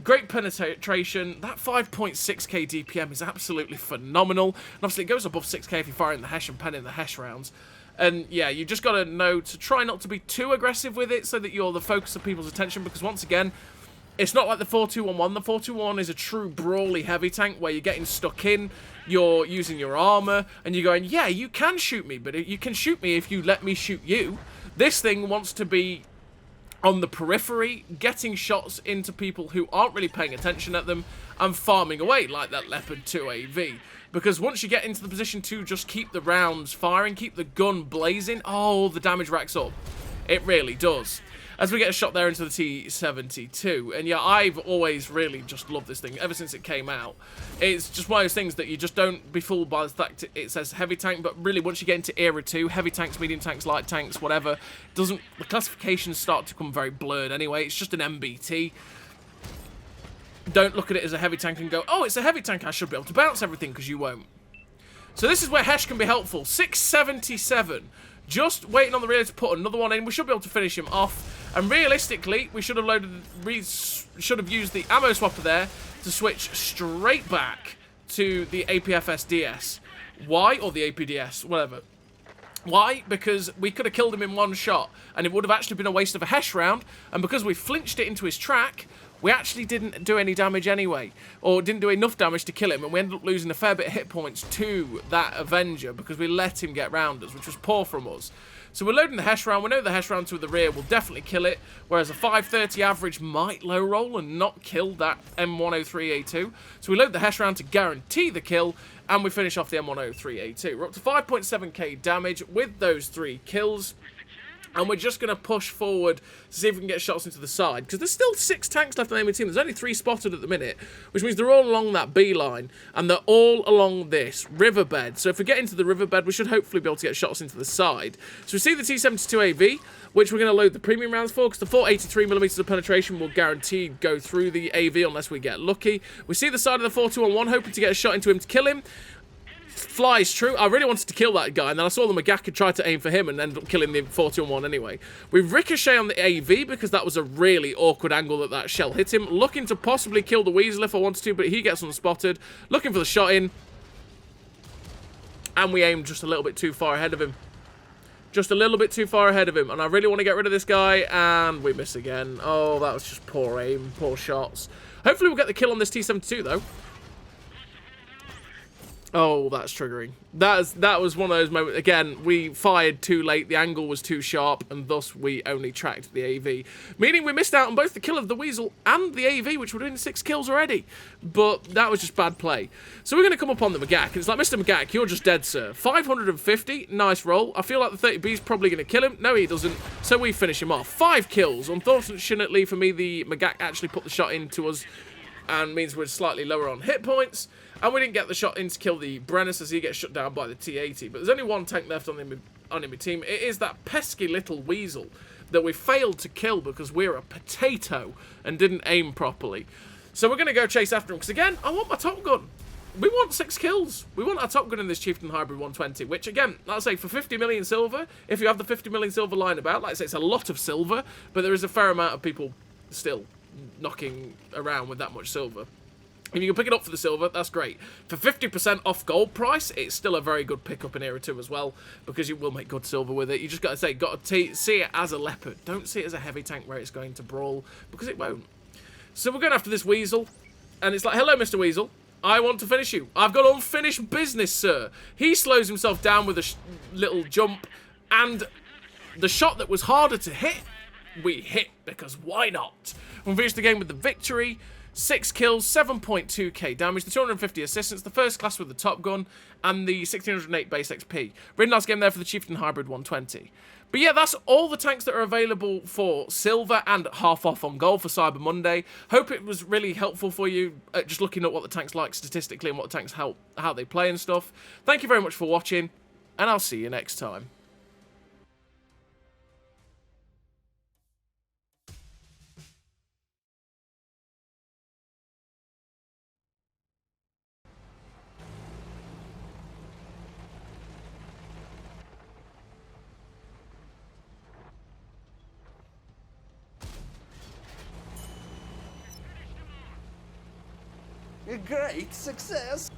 Great penetration. That 5.6k DPM is absolutely phenomenal. And obviously it goes above 6k if you're firing the HESH and penning the HESH rounds. And yeah, you just got to know to try not to be too aggressive with it so that you're the focus of people's attention, because once again, it's not like the 4211. The 4211 is a true brawly heavy tank where you're getting stuck in, you're using your armor, and you're going, yeah, you can shoot me, but you can shoot me if you let me shoot you. This thing wants to be on the periphery, getting shots into people who aren't really paying attention at them, and farming away like that Leopard 2AV. Because once you get into the position to just keep the rounds firing, keep the gun blazing, oh, the damage racks up. It really does. as we get a shot there into the T-72. And yeah, I've always really just loved this thing ever since it came out. It's just one of those things that you just don't be fooled by the fact it says heavy tank, but really once you get into Era 2, heavy tanks, medium tanks, light tanks, whatever, the classifications start to become very blurred anyway. It's just an MBT. Don't look at it as a heavy tank and go, oh, it's a heavy tank, I should be able to bounce everything, because you won't. So this is where Hesh can be helpful. 677. Just waiting on the relay to put another one in. We should be able to finish him off. And realistically, we should have used the ammo swapper there to switch straight back to the APFS DS. Why? Or the APDS, whatever. Why? Because we could have killed him in one shot, and it would have actually been a waste of a Hesh round, and because we flinched it into his track, we actually didn't do any damage anyway, or didn't do enough damage to kill him, and we ended up losing a fair bit of hit points to that Avenger because we let him get round us, which was poor from us. So we're loading the Hesh round. We know the Hesh round to the rear will definitely kill it, whereas a 530 average might low roll and not kill that M103A2. So we load the Hesh round to guarantee the kill, and we finish off the M103A2. We're up to 5.7k damage with those 3 kills. And we're just going to push forward to see if we can get shots into the side. Because there's still 6 tanks left on the enemy team. There's only 3 spotted at the minute. Which means they're all along that B line. And they're all along this riverbed. So if we get into the riverbed, we should hopefully be able to get shots into the side. So we see the T-72AV, which we're going to load the premium rounds for. Because the 483mm of penetration will guaranteed go through the AV unless we get lucky. We see the side of the 421, hoping to get a shot into him to kill him. Flies true. I really wanted to kill that guy, and then I saw the Magak and tried to aim for him and ended up killing the 421 anyway. We ricochet on the AV because that was a really awkward angle that shell hit him. Looking to possibly kill the Weasel if I wanted to, but he gets unspotted. Looking for the shot in. And we aimed just a little bit too far ahead of him. Just a little bit too far ahead of him, and I really want to get rid of this guy, and we miss again. Oh, that was just poor aim, poor shots. Hopefully we'll get the kill on this T-72 though. Oh, that's triggering. That was one of those moments. Again, we fired too late. The angle was too sharp, and thus we only tracked the AV. Meaning we missed out on both the kill of the Weasel and the AV, which would have been 6 kills already. But that was just bad play. So we're going to come up on the Magak, and it's like, Mr. Magak, you're just dead, sir. 550, nice roll. I feel like the 30B is probably going to kill him. No, he doesn't. So we finish him off. 5 kills. Unfortunately for me, the Magak actually put the shot into us, and means we're slightly lower on hit points. And we didn't get the shot in to kill the Brennus as he gets shut down by the T-80. But there's only 1 tank left on enemy team. It is that pesky little Weasel that we failed to kill because we're a potato and didn't aim properly. So we're going to go chase after him because, again, I want my Top Gun. We want 6 kills. We want our Top Gun in this Chieftain Hybrid 120, which, again, like I say, for 50 million silver, if you have the 50 million silver lying about, like I say, it's a lot of silver, but there is a fair amount of people still knocking around with that much silver. If you can pick it up for the silver, that's great. For 50% off gold price, it's still a very good pickup in Era 2 as well, because you will make good silver with it. You just got to say, see it as a Leopard. Don't see it as a heavy tank where it's going to brawl, because it won't. So we're going after this Weasel, and it's like, hello, Mr. Weasel. I want to finish you. I've got unfinished business, sir. He slows himself down with a little jump, and the shot that was harder to hit, we hit, because why not? We finished the game with the victory. 6 kills, 7.2k damage, the 250 assistance, the first class with the Top Gun, and the 1608 base XP. Really nice game there for the Chieftain Hybrid 120. But yeah, that's all the tanks that are available for silver and half off on gold for Cyber Monday. Hope it was really helpful for you, just looking at what the tanks like statistically and what the tanks how they play and stuff. Thank you very much for watching, and I'll see you next time. A great success!